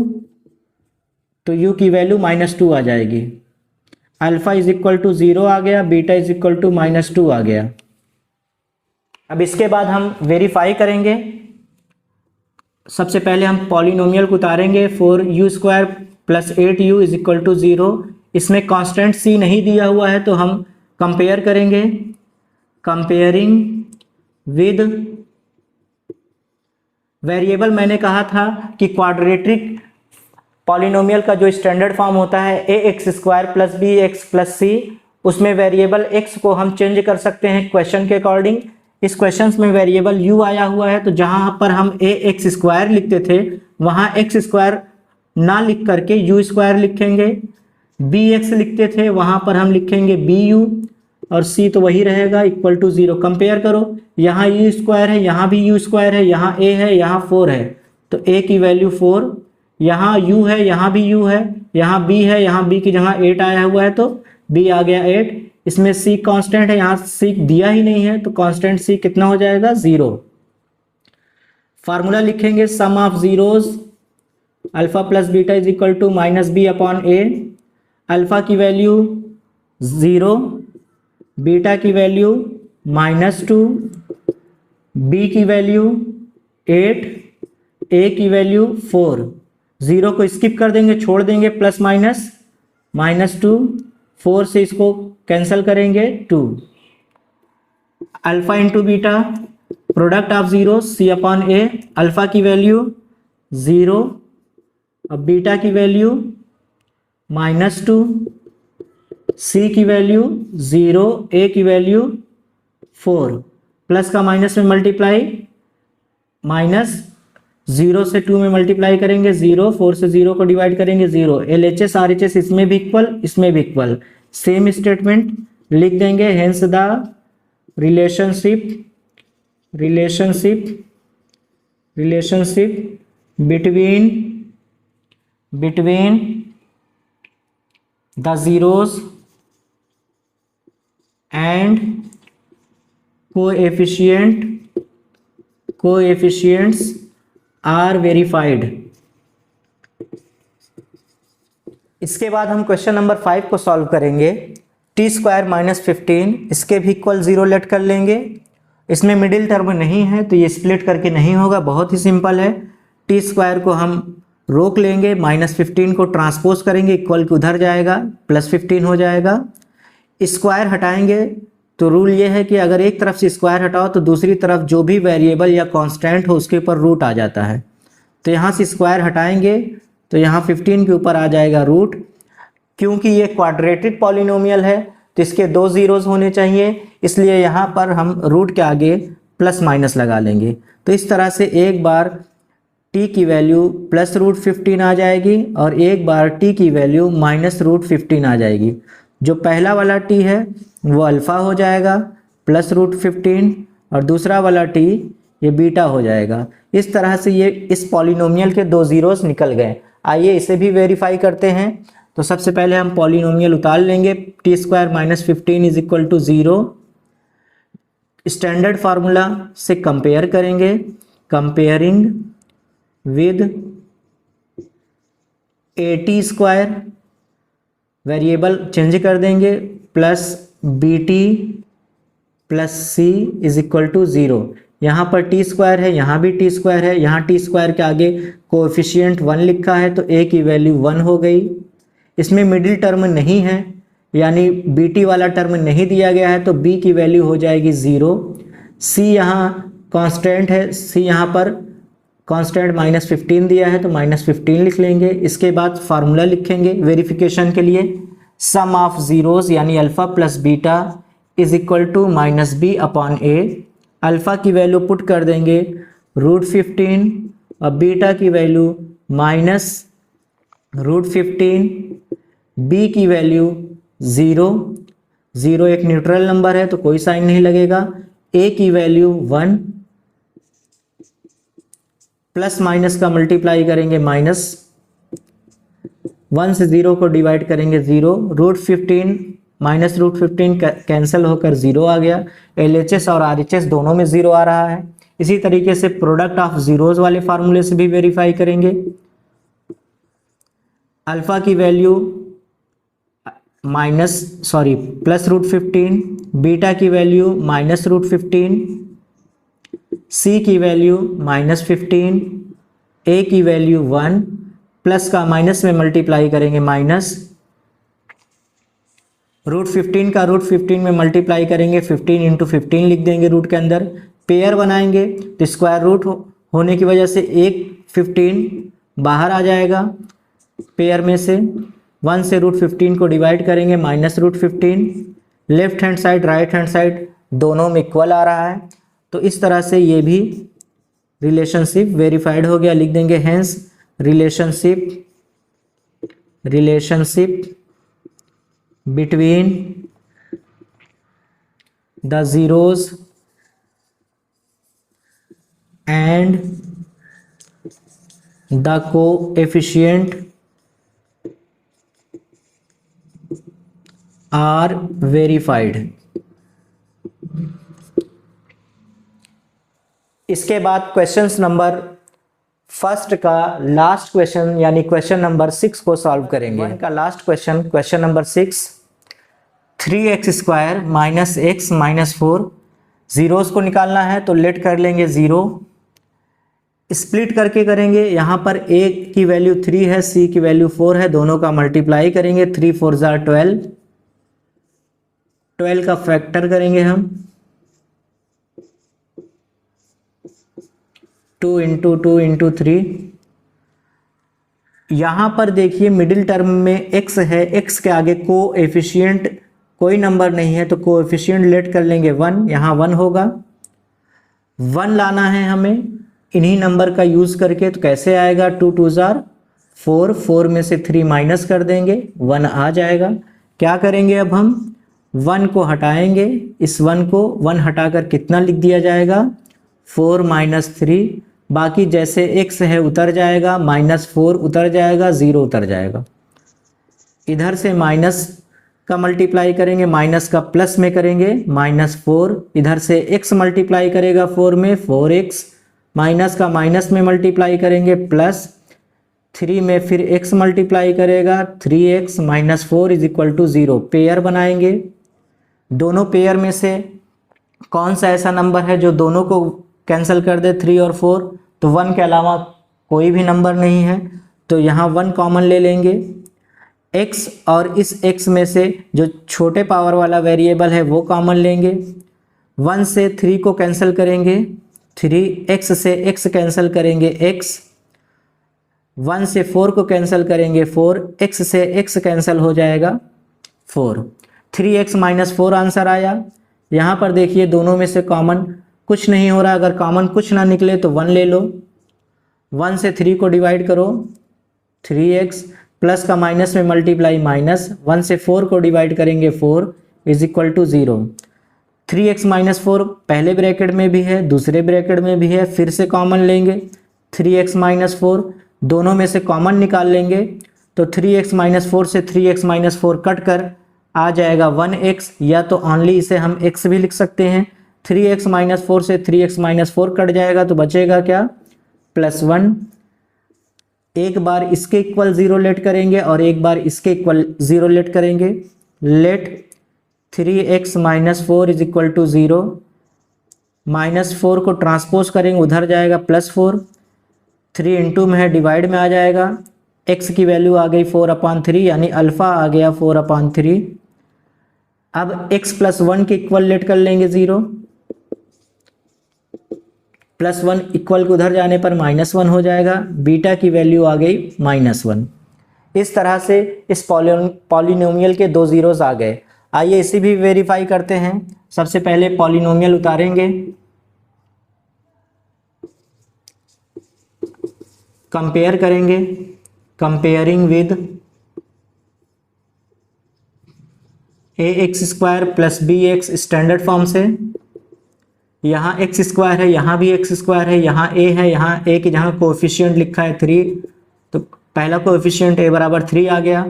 Speaker 1: तो u की वैल्यू -2 आ जाएगी। अल्फा इज इक्वल टू 0 आ गया, बीटा इज इक्वल टू -2 आ गया। अब इसके बाद हम वेरीफाई करेंगे। सबसे पहले हम पॉलिनोमियल को उतारेंगे, 4u² plus 8u is equal to 0। इसमें कांस्टेंट c नहीं दिया हुआ है तो हम कंपेयर करेंगे, कंपेयरिंग विद वेरिएबल। मैंने कहा था कि क्वाड्रेटिक पॉलिनोमियल का जो स्टैंडर्ड फॉर्म होता है ax² plus bx plus c, उसमें वेरिएबल x को हम चेंज कर सकते हैं क्वेश्चन के अकॉर्डिंग। इस क्वेश्चन में वेरिएबल u आया हुआ है तो जहां पर हम ax² लिखते थे वहां x² ना लिख करके u² लिखेंगे, bx लिखते थे वहां पर हम लिखेंगे bu, और c तो वही रहेगा इक्वल टू 0। कंपेयर करो, यहाँ u² है, यहाँ भी u² है, यहाँ a है, यहाँ 4 है, तो a की वैल्यू 4, यहाँ u है, यहाँ भी u है, यहाँ b है, यहाँ b की जगह 8 आया हुआ है तो b आ गया 8। इसमें c कांस्टेंट है, यहाँ c दिया ही नहीं है तो कांस्टेंट c कितना हो जाएगा 0। फार्मूला लिखेंगे sum of zeros, alpha plus beta is equal to -b/a। Alpha की वैल्यू 0, बीटा की वैल्यू -2, b की वैल्यू 8, a की वैल्यू 4। 0 को स्किप कर देंगे, छोड़ देंगे, प्लस माइनस -2, 4 से इसको कैंसिल करेंगे 2। Alpha into beta, product of zero c/a। Alpha की वैल्यू 0, अब बीटा की वैल्यू -2, c की वैल्यू 0, a की वैल्यू 4, प्लस का माइनस में मल्टीप्लाई, -0 से 2 में मल्टीप्लाई करेंगे 0, 4 से 0 को डिवाइड करेंगे 0। LHS RHS इसमें भी इक्वल, इसमें भी इक्वल, सेम स्टेटमेंट लिख देंगे। Hence the relationship between the zeros and coefficients are verified। इसके बाद हम क्वेश्चन नंबर 5 को सॉल्व करेंगे। t² - 15, इसके भी इक्वल 0 लेट कर लेंगे। इसमें मिडिल टर्म नहीं है तो ये स्प्लिट करके नहीं होगा, बहुत ही सिंपल है। t² को हम रोक लेंगे, -15 को ट्रांसपोज करेंगे, इक्वल के उधर जाएगा, +15 हो जाएगा। स्क्वायर हटाएंगे तो रूल ये है कि अगर एक तरफ से स्क्वायर हटाओ तो दूसरी तरफ जो भी वेरिएबल या कांस्टेंट हो उसके ऊपर रूट आ जाता है। तो यहाँ से स्क्वायर हटाएंगे तो यहाँ 15 के ऊपर आ जाएगा रूट। क्योंकि ये क्वाड्रेटिक पॉलिनोमियल है तो इसके 2 जीरोस होने चाहिए, इसलिए यहाँ पर हम रूट के आगे प्लस माइनस लगा लेंगे। तो इस तरह से एक बार t की वैल्यू +√15 आ जाएगी और एक बार t की वैल्यू -√15 आ जाएगी। जो पहला वाला t है वो अल्फ़ा हो जाएगा +√15 और दूसरा वाला t ये बीटा हो जाएगा। इस तरह से ये इस पॉलिनोमियल के 2 जीरोस निकल गए। आइए इसे भी वेरीफाई करते हैं। तो सबसे पहले हम पॉलिनोमियल उतार लेंगे, t² - 15 is equal to 0। Standard formula से कंपेयर करेंगे, comparing with at², variable change कर देंगे, plus bt plus c is equal to 0। यहाँ पर टी स्क्वायर है, यहाँ भी टी स्क्वायर है, यहाँ टी स्क्वायर के आगे कोएफिशिएंट 1 लिखा है तो a की वैल्यू 1 हो गई। इसमें मिडिल टर्म नहीं है, यानी bt वाला टर्म नहीं दिया गया है तो b की वैल्यू हो जाएगी 0। c यहाँ कांस्टेंट है, c यहाँ पर कांस्टेंट -15 दिया है तो -15 लिख लेंगे। इसके बाद फार्मूला लिखेंगे वेरिफिकेशन के लिए, सम ऑफ जीरोस यानी alpha plus beta is equal to -b/a। Alpha की वैल्यू पुट कर देंगे √15 और बीटा की वैल्यू -√15, b की वैल्यू 0, 0 एक न्यूट्रल नंबर है तो कोई साइन नहीं लगेगा, a की वैल्यू 1, प्लस माइनस का मल्टीप्लाई करेंगे -1 से 0 को डिवाइड करेंगे 0, √15 -√15 कैंसिल होकर 0 आ गया। LHS और RHS दोनों में 0 आ रहा है। इसी तरीके से प्रोडक्ट ऑफ जीरोस वाले फार्मूले से भी वेरीफाई करेंगे। अल्फा की वैल्यू +√15, बीटा की वैल्यू -√15, c की वैल्यू -15, a की वैल्यू 1, प्लस का माइनस में मल्टीप्लाई करेंगे √15 का √15 में मल्टीप्लाई करेंगे, 15 × 15 लिख देंगे रूट के अंदर। पेयर बनाएंगे तो स्क्वायर रूट होने की वजह से एक 15 बाहर आ जाएगा पेयर में से। 1 से √15 को डिवाइड करेंगे -√15, left hand side right hand side दोनों में इक्वल आ रहा है तो इस तरह से ये भी रिलेशनशिप वेरीफाइड हो गया। लिख देंगे hence relationship between the zeros and the coefficient are verified। इसके बाद क्वेश्चंस नंबर फर्स्ट का लास्ट क्वेश्चन यानी क्वेश्चन नंबर 6 को सॉल्व करेंगे। का last question number 6, 3x² - x - 4 zeros को निकालना है तो लेट कर लेंगे 0, स्प्लिट करके करेंगे। यहाँ पर a की वैल्यू 3 है, c की वैल्यू 4 है, दोनों का मल्टीप्लाई करेंगे। 3 4 12, 12 का फैक्टर करेंगे हम, 2 × 2 × 3। यहाँ पर देखिए मिडिल टर्म में x है, x के आगे कोएफिशिएंट कोई नंबर नहीं है तो कोएफिशिएंट लेट कर लेंगे 1, यहाँ 1 होगा। 1 लाना है हमें इन्हीं नंबर का यूज़ करके तो कैसे आएगा, 2 2 4, 4 में से 3 माइनस कर देंगे 1 आ जाएगा। क्या करेंगे अब हम 1 को हटाएंगे, इस 1 को 1 हटाकर कितना लिख दिया जाएगा 4 - 3, बाकी जैसे x है उतर जाएगा, -4 उतर जाएगा, 0 उतर जाएगा। इधर से माइनस का मल्टीप्लाई करेंगे, माइनस का प्लस में करेंगे -4, इधर से x मल्टीप्लाई करेगा 4 में 4x, माइनस का माइनस में मल्टीप्लाई करेंगे प्लस 3 में फिर x मल्टीप्लाई करेगा 3x - 4 = 0। पेयर बनाएंगे, दोनों पेयर में से कौन सा ऐसा नंबर है जो दोनों को कैंसिल कर दे 3 और 4, तो 1 के अलावा कोई भी नंबर नहीं है तो यहाँ 1 कॉमन ले लेंगे। x और इस x में से जो छोटे पावर वाला वेरिएबल है वो कॉमन लेंगे। 1 से 3 को कैंसिल करेंगे 3, x से x कैंसिल करेंगे x, 1 से 4 को कैंसिल करेंगे 4, x से x कैंसिल हो जाएगा 4, 3x - 4 आंसर आया। यहाँ पर देखिए दोनों में से कॉमन कुछ नहीं हो रहा, अगर कॉमन कुछ ना निकले तो 1 ले लो। 1 से 3 को डिवाइड करो 3x, प्लस का माइनस में मल्टीप्लाई -1 से 4 को डिवाइड करेंगे 4 = 0। 3x - 4 पहले ब्रैकेट में भी है दूसरे ब्रैकेट में भी है, फिर से कॉमन लेंगे 3x - 4, दोनों में से कॉमन निकाल लेंगे तो 3x - 4 से 3x - 4 कट कर आ जाएगा 1x, या तो ओनली इसे हम x भी लिख सकते हैं। 3x - 4 से 3x - 4 कट जाएगा तो बचेगा क्या +1। एक बार इसके इक्वल 0 लेट करेंगे और एक बार इसके इक्वल 0 लेट करेंगे। लेट 3x - 4 = 0, -4 को ट्रांसपोज करेंगे, उधर जाएगा +4, 3 इंटू में है, डिवाइड में आ जाएगा, x की वैल्यू आ गई 4/3 यानी अल्फ़ा आ गया 4/3। अब x + 1 के इक्वल लेट कर लेंगे 0, +1 इक्वल को उधर जाने पर -1 हो जाएगा, बीटा की वैल्यू आ गई -1। इस तरह से इस पॉलिनोमियल के 2 ज़ीरोज़ आ गए। आइए इसे भी वेरीफाई करते हैं। सबसे पहले पॉलिनोमियल उतारेंगे, कंपेयर करेंगे, comparing with ax² + bx standard form से। यहाँ x² है, यहाँ भी x² है, यहाँ a है, यहाँ a की जहाँ कोएफिशिएंट लिखा है 3, तो पहला कोएफिशिएंट a बराबर 3 आ गया।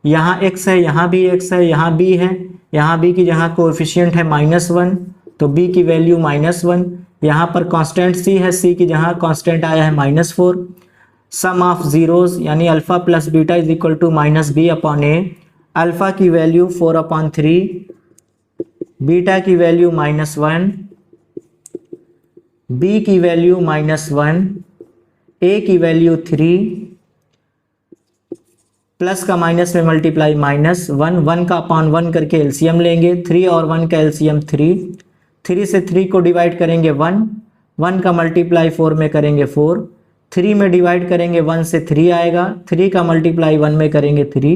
Speaker 1: यहाँ x है, यहाँ भी x है, यहाँ b है, यहाँ b की जहाँ कोएफिशिएंट है -1, तो b की वैल्यू -1। यहाँ पर कांस्टेंट c है, c की जहाँ कांस्टेंट आया है -4। सम ऑफ ज़ीरोज़ यानी अल्फ़ा + बीटा = -b/a। अल्फ़ा की वैल्यू 4/3, बीटा की वैल्यू -1, b की वैल्यू -1, a की वैल्यू 3, प्लस का माइनस में मल्टीप्लाई -1, 1 का अपॉन 1 करके एलसीएम लेंगे, 3 और 1 का एलसीएम 3, 3 से 3 को डिवाइड करेंगे 1, 1 का मल्टीप्लाई 4 में करेंगे 4, 3 में डिवाइड करेंगे 1 से 3 आएगा, 3 का मल्टीप्लाई 1 में करेंगे 3,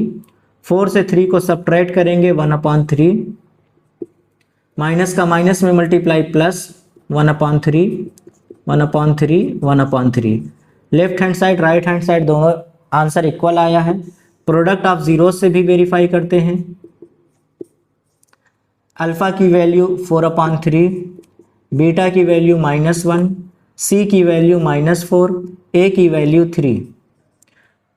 Speaker 1: 4 से 3 को सब्ट्रैक्ट करेंगे 1/3, माइनस का माइनस में multiply plus 1/3, 1/3, 1/3। Left hand side right hand side दोनों आंसर इक्वल आया है। प्रोडक्ट ऑफ जीरो से भी वेरीफाई करते हैं। अल्फ़ा की वैल्यू 4/3, बीटा की वैल्यू -1, सी की वैल्यू -4, ए की वैल्यू 3,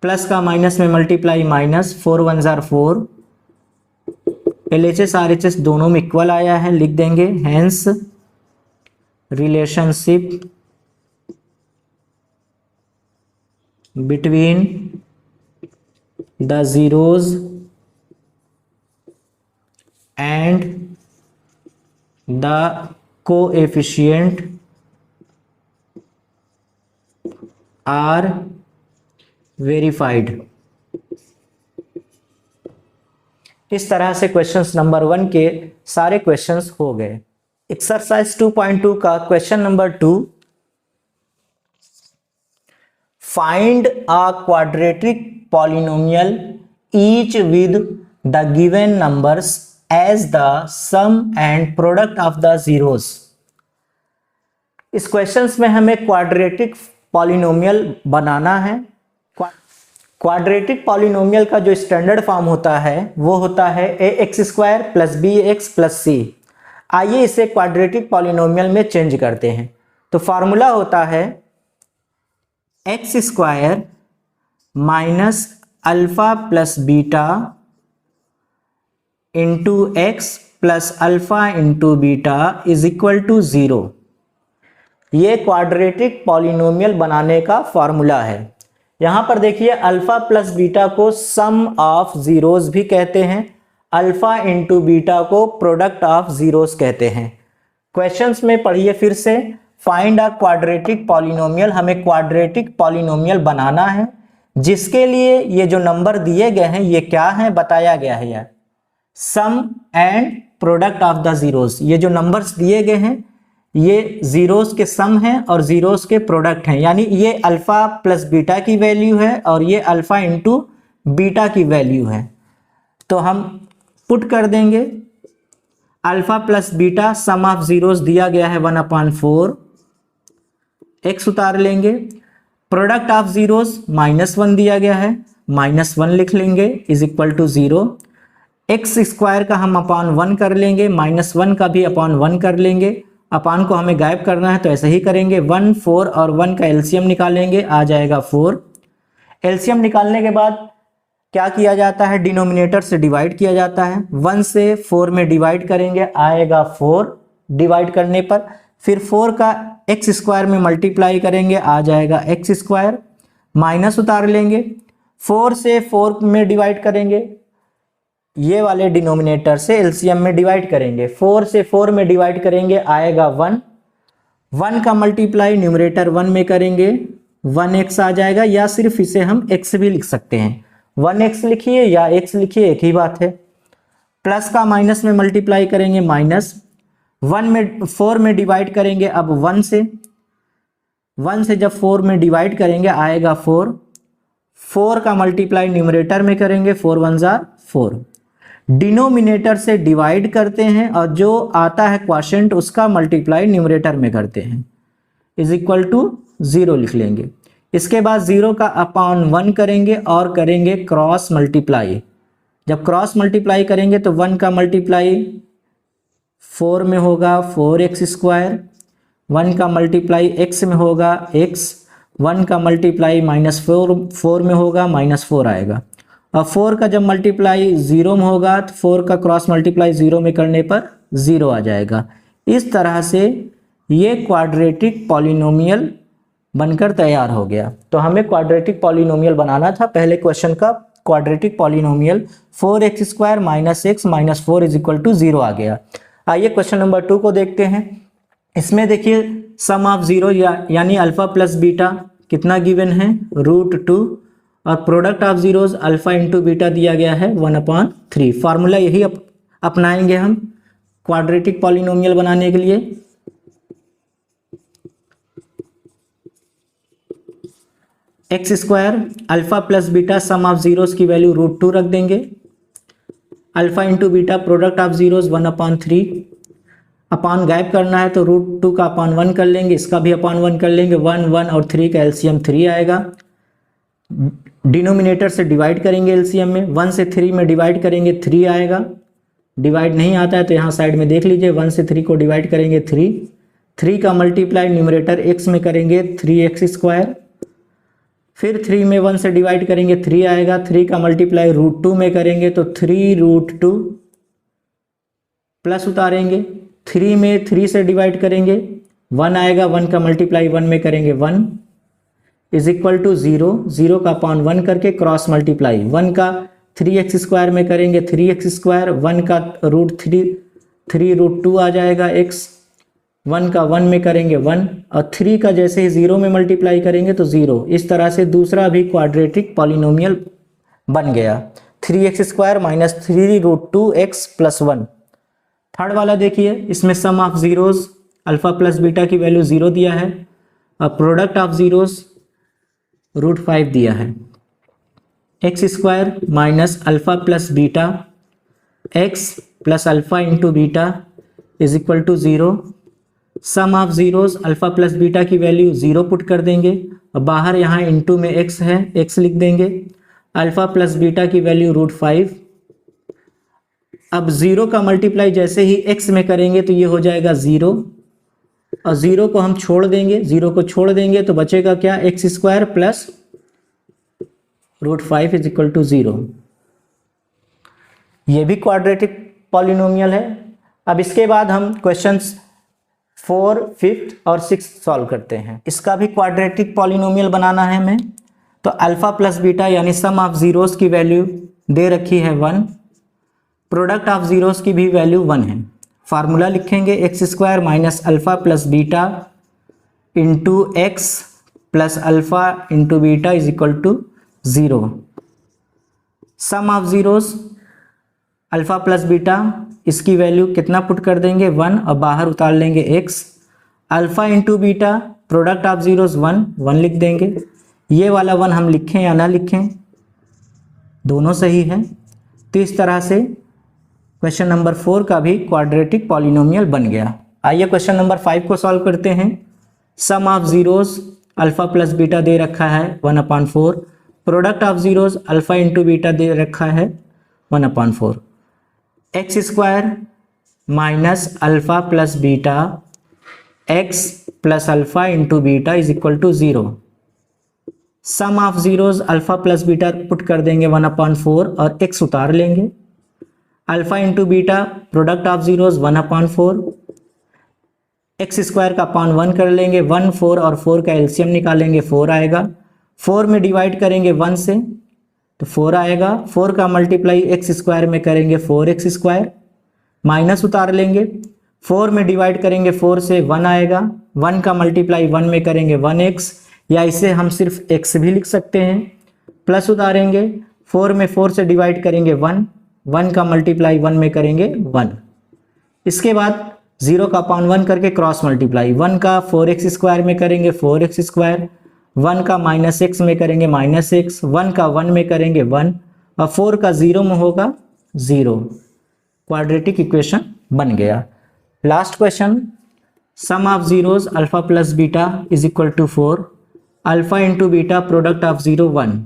Speaker 1: प्लस का माइनस में मल्टीप्लाई माइनस, 4 1 ज़ार 4, LHS RHS दोनों में इक्वल आया है, लिख देंगे hence relationship between the zeros and the coefficient are verified। इस तरह से क्वेश्चंस नंबर 1 के सारे क्वेश्चंस हो गए। एक्सरसाइज 2.2 का question number 2, find a quadratic polynomial each with the given numbers as the sum and product of the zeros। इस questions में हमें क्वाड्रेटिक पॉलिनोमियल बनाना है। क्वाड्रेटिक पॉलिनोमियल का जो स्टैंडर्ड फॉर्म होता है वो होता है ax² + bx + c। आइए इसे क्वाड्रेटिक पॉलिनोमियल में चेंज करते हैं। तो फार्मूला होता है x² minus alpha plus beta into X plus alpha into beta is equal to 0। ये क्वाड्रेटिक पॉलिनोमियल बनाने का फॉर्मूला है। यहाँ पर देखिए अल्फ़ा प्लस बीटा को सम ऑफ ज़ीरोज़ भी कहते हैं, अल्फ़ा इंटू बीटा को प्रोडक्ट ऑफ ज़ीरोज़ कहते हैं। क्वेश्चंस में पढ़िए फिर से, फाइंड अ क्वाड्रेटिक पॉलिनोमियल, हमें क्वाड्रेटिक पॉलिनोमियल बनाना है जिसके लिए ये जो नंबर दिए गए हैं ये क्या है बताया गया है यार, sum and product of the zeros. ये जो नंबर्स दिए गए हैं ये जीरोस के सम हैं और जीरोस के प्रोडक्ट हैं, यानी ये अल्फा प्लस बीटा की वैल्यू है और ये अल्फा इंटू बीटा की वैल्यू है। तो हम पुट कर देंगे alpha plus beta, sum of zeros दिया गया है 1/4, एक्स उतार लेंगे, प्रोडक्ट ऑफ जीरोस -1 दिया गया है, -1 लिख लेंगे इज इक्वल टू 0। x² का हम अपॉन 1 कर लेंगे, -1 का भी अपॉन 1 कर लेंगे, अपॉन को हमें गायब करना है तो ऐसे ही करेंगे। 1 4 और 1 का एलसीएम निकालेंगे, आ जाएगा 4। एलसीएम निकालने के बाद क्या किया जाता है, डिनोमिनेटर से डिवाइड किया जाता है। 1 से 4 में डिवाइड करेंगे, आएगा 4 डिवाइड करने पर, फिर 4 का x² में मल्टीप्लाई करेंगे, आ जाएगा x², माइनस उतार लेंगे, 4 से 4 में डिवाइड करेंगे, ये वाले डिनोमिनेटर से एलसीएम में डिवाइड करेंगे, 4 से 4 में डिवाइड करेंगे, आएगा 1, वन का मल्टीप्लाई न्यूमरेटर 1 में करेंगे 1x आ जाएगा, या सिर्फ इसे हम x भी लिख सकते हैं। 1x लिखिए या x लिखिए, एक ही बात है। प्लस का माइनस में मल्टीप्लाई करेंगे माइनस, 1 में 4 में डिवाइड करेंगे, अब 1 से जब 4 में डिवाइड करेंगे आएगा 4। 4 का मल्टीप्लाई न्यूमरेटर में करेंगे, 4 1 जार 4। डिनोमिनेटर से डिवाइड करते हैं और जो आता है क्वोशिएंट उसका मल्टीप्लाई न्यूमरेटर में करते हैं, इज इक्वल टू 0 लिख लेंगे। इसके बाद 0 का अपॉन 1 करेंगे और करेंगे क्रॉस मल्टीप्लाई। जब क्रॉस मल्टीप्लाई करेंगे तो 1 का मल्टीप्लाई 4 में होगा 4x², 1 का मल्टीप्लाई x में होगा x, 1 का मल्टीप्लाई -4 में होगा -4 आएगा। और 4 का जब मल्टीप्लाई 0 में होगा तो 4 का क्रॉस मल्टीप्लाई 0 में करने पर 0 आ जाएगा। इस तरह से ये क्वाड्रेटिक पॉलिनोमियल बनकर तैयार हो गया। तो हमें क्वाड्रेटिक पॉलिनोमियल बनाना था। पहले क्वेश्चन का क्वाड्रेटिक पॉलिनोमियल 4x² - x - 4 = 0 आ गया। आइए क्वेश्चन नंबर 2 को देखते हैं। इसमें देखिए सम ऑफ जीरो यानी अल्फा प्लस बीटा कितना गिवन है, √2, और product of zeros alpha into beta दिया गया है 1/3। फार्मूला यही अपनाएंगे हम क्वाड्रेटिक पॉलिनोमियल बनाने के लिए। x² alpha plus beta sum of zeros की वैल्यू √2 रख देंगे, alpha into beta product of zeros 1/3। अपान गायब करना है तो √2 का अपान 1 कर लेंगे, इसका भी अपान 1 कर लेंगे। 1 1 और 3 का एलसीएम 3 आएगा। डिनोमिनेटर से डिवाइड करेंगे एलसीएम में, 1 से 3 में डिवाइड करेंगे 3 आएगा। डिवाइड नहीं आता है तो यहाँ साइड में देख लीजिए, 1 से 3 को डिवाइड करेंगे 3 का मल्टीप्लाई न्यूमरेटर x में करेंगे 3x², फिर 3 में 1 से डिवाइड करेंगे 3 आएगा। 3 का मल्टीप्लाई √2 में करेंगे तो 3√2, प्लस उतारेंगे 3 में 3 से डिवाइड करेंगे 1 आएगा। 1 का मल्टीप्लाई 1 में करेंगे 1 = 0। 0 का अपान 1 करके क्रॉस मल्टीप्लाई 1 का 3x² में करेंगे 3x², 1 का √3 आ जाएगा x, 1 का 1 में करेंगे 1, और 3 का जैसे ही 0 में मल्टीप्लाई करेंगे तो 0। इस तरह से दूसरा भी क्वाड्रेटिक पॉलिनोमियल बन गया, 3x² - 3√2x + 1। थर्ड वाला देखिए, इसमें sum of zeros alpha plus beta की वैल्यू 0 दिया है और प्रोडक्ट ऑफ जीरोज √5 दिया है। x² - alpha plus beta x + alpha into beta = 0। Sum of zeros alpha plus beta की वैल्यू 0 पुट कर देंगे और बाहर यहाँ इंटू में x है, x लिख देंगे। अल्फा प्लस बीटा की वैल्यू √5। अब 0 का मल्टीप्लाई जैसे ही x में करेंगे तो ये हो जाएगा 0, और 0 को हम छोड़ देंगे, 0 को छोड़ देंगे तो बचेगा क्या, x² + √5 = 0। ये भी क्वाड्रेटिक पॉलिनोमियल है। अब इसके बाद हम क्वेश्चंस 4, 5 और 6 सॉल्व करते हैं। इसका भी क्वाड्रेटिक पॉलिनोमियल बनाना है हमें। तो अल्फा प्लस बीटा यानी सम ऑफ जीरोस की वैल्यू दे रखी है 1, प्रोडक्ट ऑफ जीरोस की भी वैल्यू 1 है। फार्मूला लिखेंगे x² - alpha plus beta into x + alpha into beta = 0। Sum of zeros alpha plus beta, इसकी वैल्यू कितना पुट कर देंगे 1, और बाहर उतार लेंगे x। Alpha into beta product of zeros 1 लिख देंगे। ये वाला 1 हम लिखें या ना लिखें, दोनों सही है। तो इस तरह से क्वेश्चन नंबर 4 का भी क्वाड्रेटिक पॉलिनोमियल बन गया। आइए क्वेश्चन नंबर 5 को सॉल्व करते हैं। Sum of zeros alpha plus beta दे रखा है 1/4, product of zeros alpha into beta दे रखा है 1/4। x² - alpha plus beta x + alpha into beta = 0। Sum of zeros alpha plus beta put कर देंगे 1/4 और x उतार लेंगे। Alpha into beta product of zeros 1/4, x² का अपान 1 कर लेंगे, 1 4 और 4 का एलसीएम निकालेंगे 4 आएगा। 4 में डिवाइड करेंगे 1 से तो 4 आएगा। 4 का मल्टीप्लाई x² में करेंगे 4x², माइनस उतार लेंगे। 4 में डिवाइड करेंगे 4 से 1 आएगा, 1 का मल्टीप्लाई 1 में करेंगे 1x, या इसे हम सिर्फ x भी लिख सकते हैं। प्लस उतारेंगे, 4 में 4 से डिवाइड करेंगे 1, 1 का मल्टीप्लाई 1 में करेंगे 1। इसके बाद 0 का अपॉन 1 करके क्रॉस मल्टीप्लाई, 1 का 4x स्क्वायर में करेंगे 4x स्क्वायर, 1 का माइनस x में करेंगे माइनस x, 1 का 1 में करेंगे 1, और 4 का 0 में होगा 0। क्वाड्रेटिक इक्वेशन बन गया। Last question, sum of zeros alpha plus beta is equal to 4, alpha into beta product of 0 1,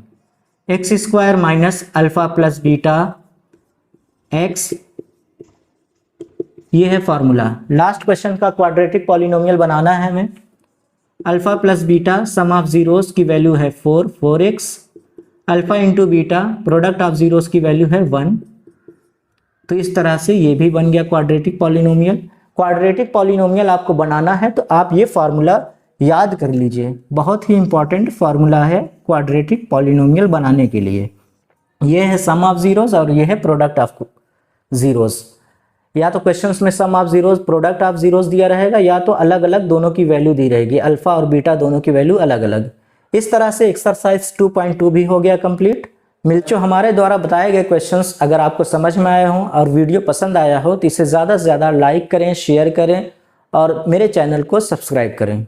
Speaker 1: X square minus alpha plus beta X, ये है फॉर्मूला। लास्ट क्वेश्चन का क्वाड्रेटिक पॉलिनोमियल बनाना है हमें। Alpha plus beta sum of zeros की value है 4, 4x, alpha into beta product of zeros की value है 1। तो इस तरह से ये भी बन गया क्वाड्रेटिक पॉलिनोमियल। क्वाड्रेटिक पॉलिनोमियल आपको बनाना है तो आप ये फार्मूला याद कर लीजिए, बहुत ही इंपॉर्टेंट फार्मूला है क्वाड्रेटिक पॉलिनोमियल बनाने के लिए। ये है सम ऑफ जीरोस और ये है प्रोडक्ट ऑफ जीरोस। या तो क्वेश्चंस में sum of zeros product of zeros दिया रहेगा, या तो अलग अलग दोनों की वैल्यू दी रहेगी, अल्फा और बीटा दोनों की वैल्यू अलग अलग। इस तरह से एक्सरसाइज 2.2 भी हो गया कंप्लीट। जो हमारे द्वारा बताए गए क्वेश्चंस अगर आपको समझ में आए हों और वीडियो पसंद आया हो तो इसे ज़्यादा से ज़्यादा लाइक करें, शेयर करें और मेरे चैनल को सब्सक्राइब करें।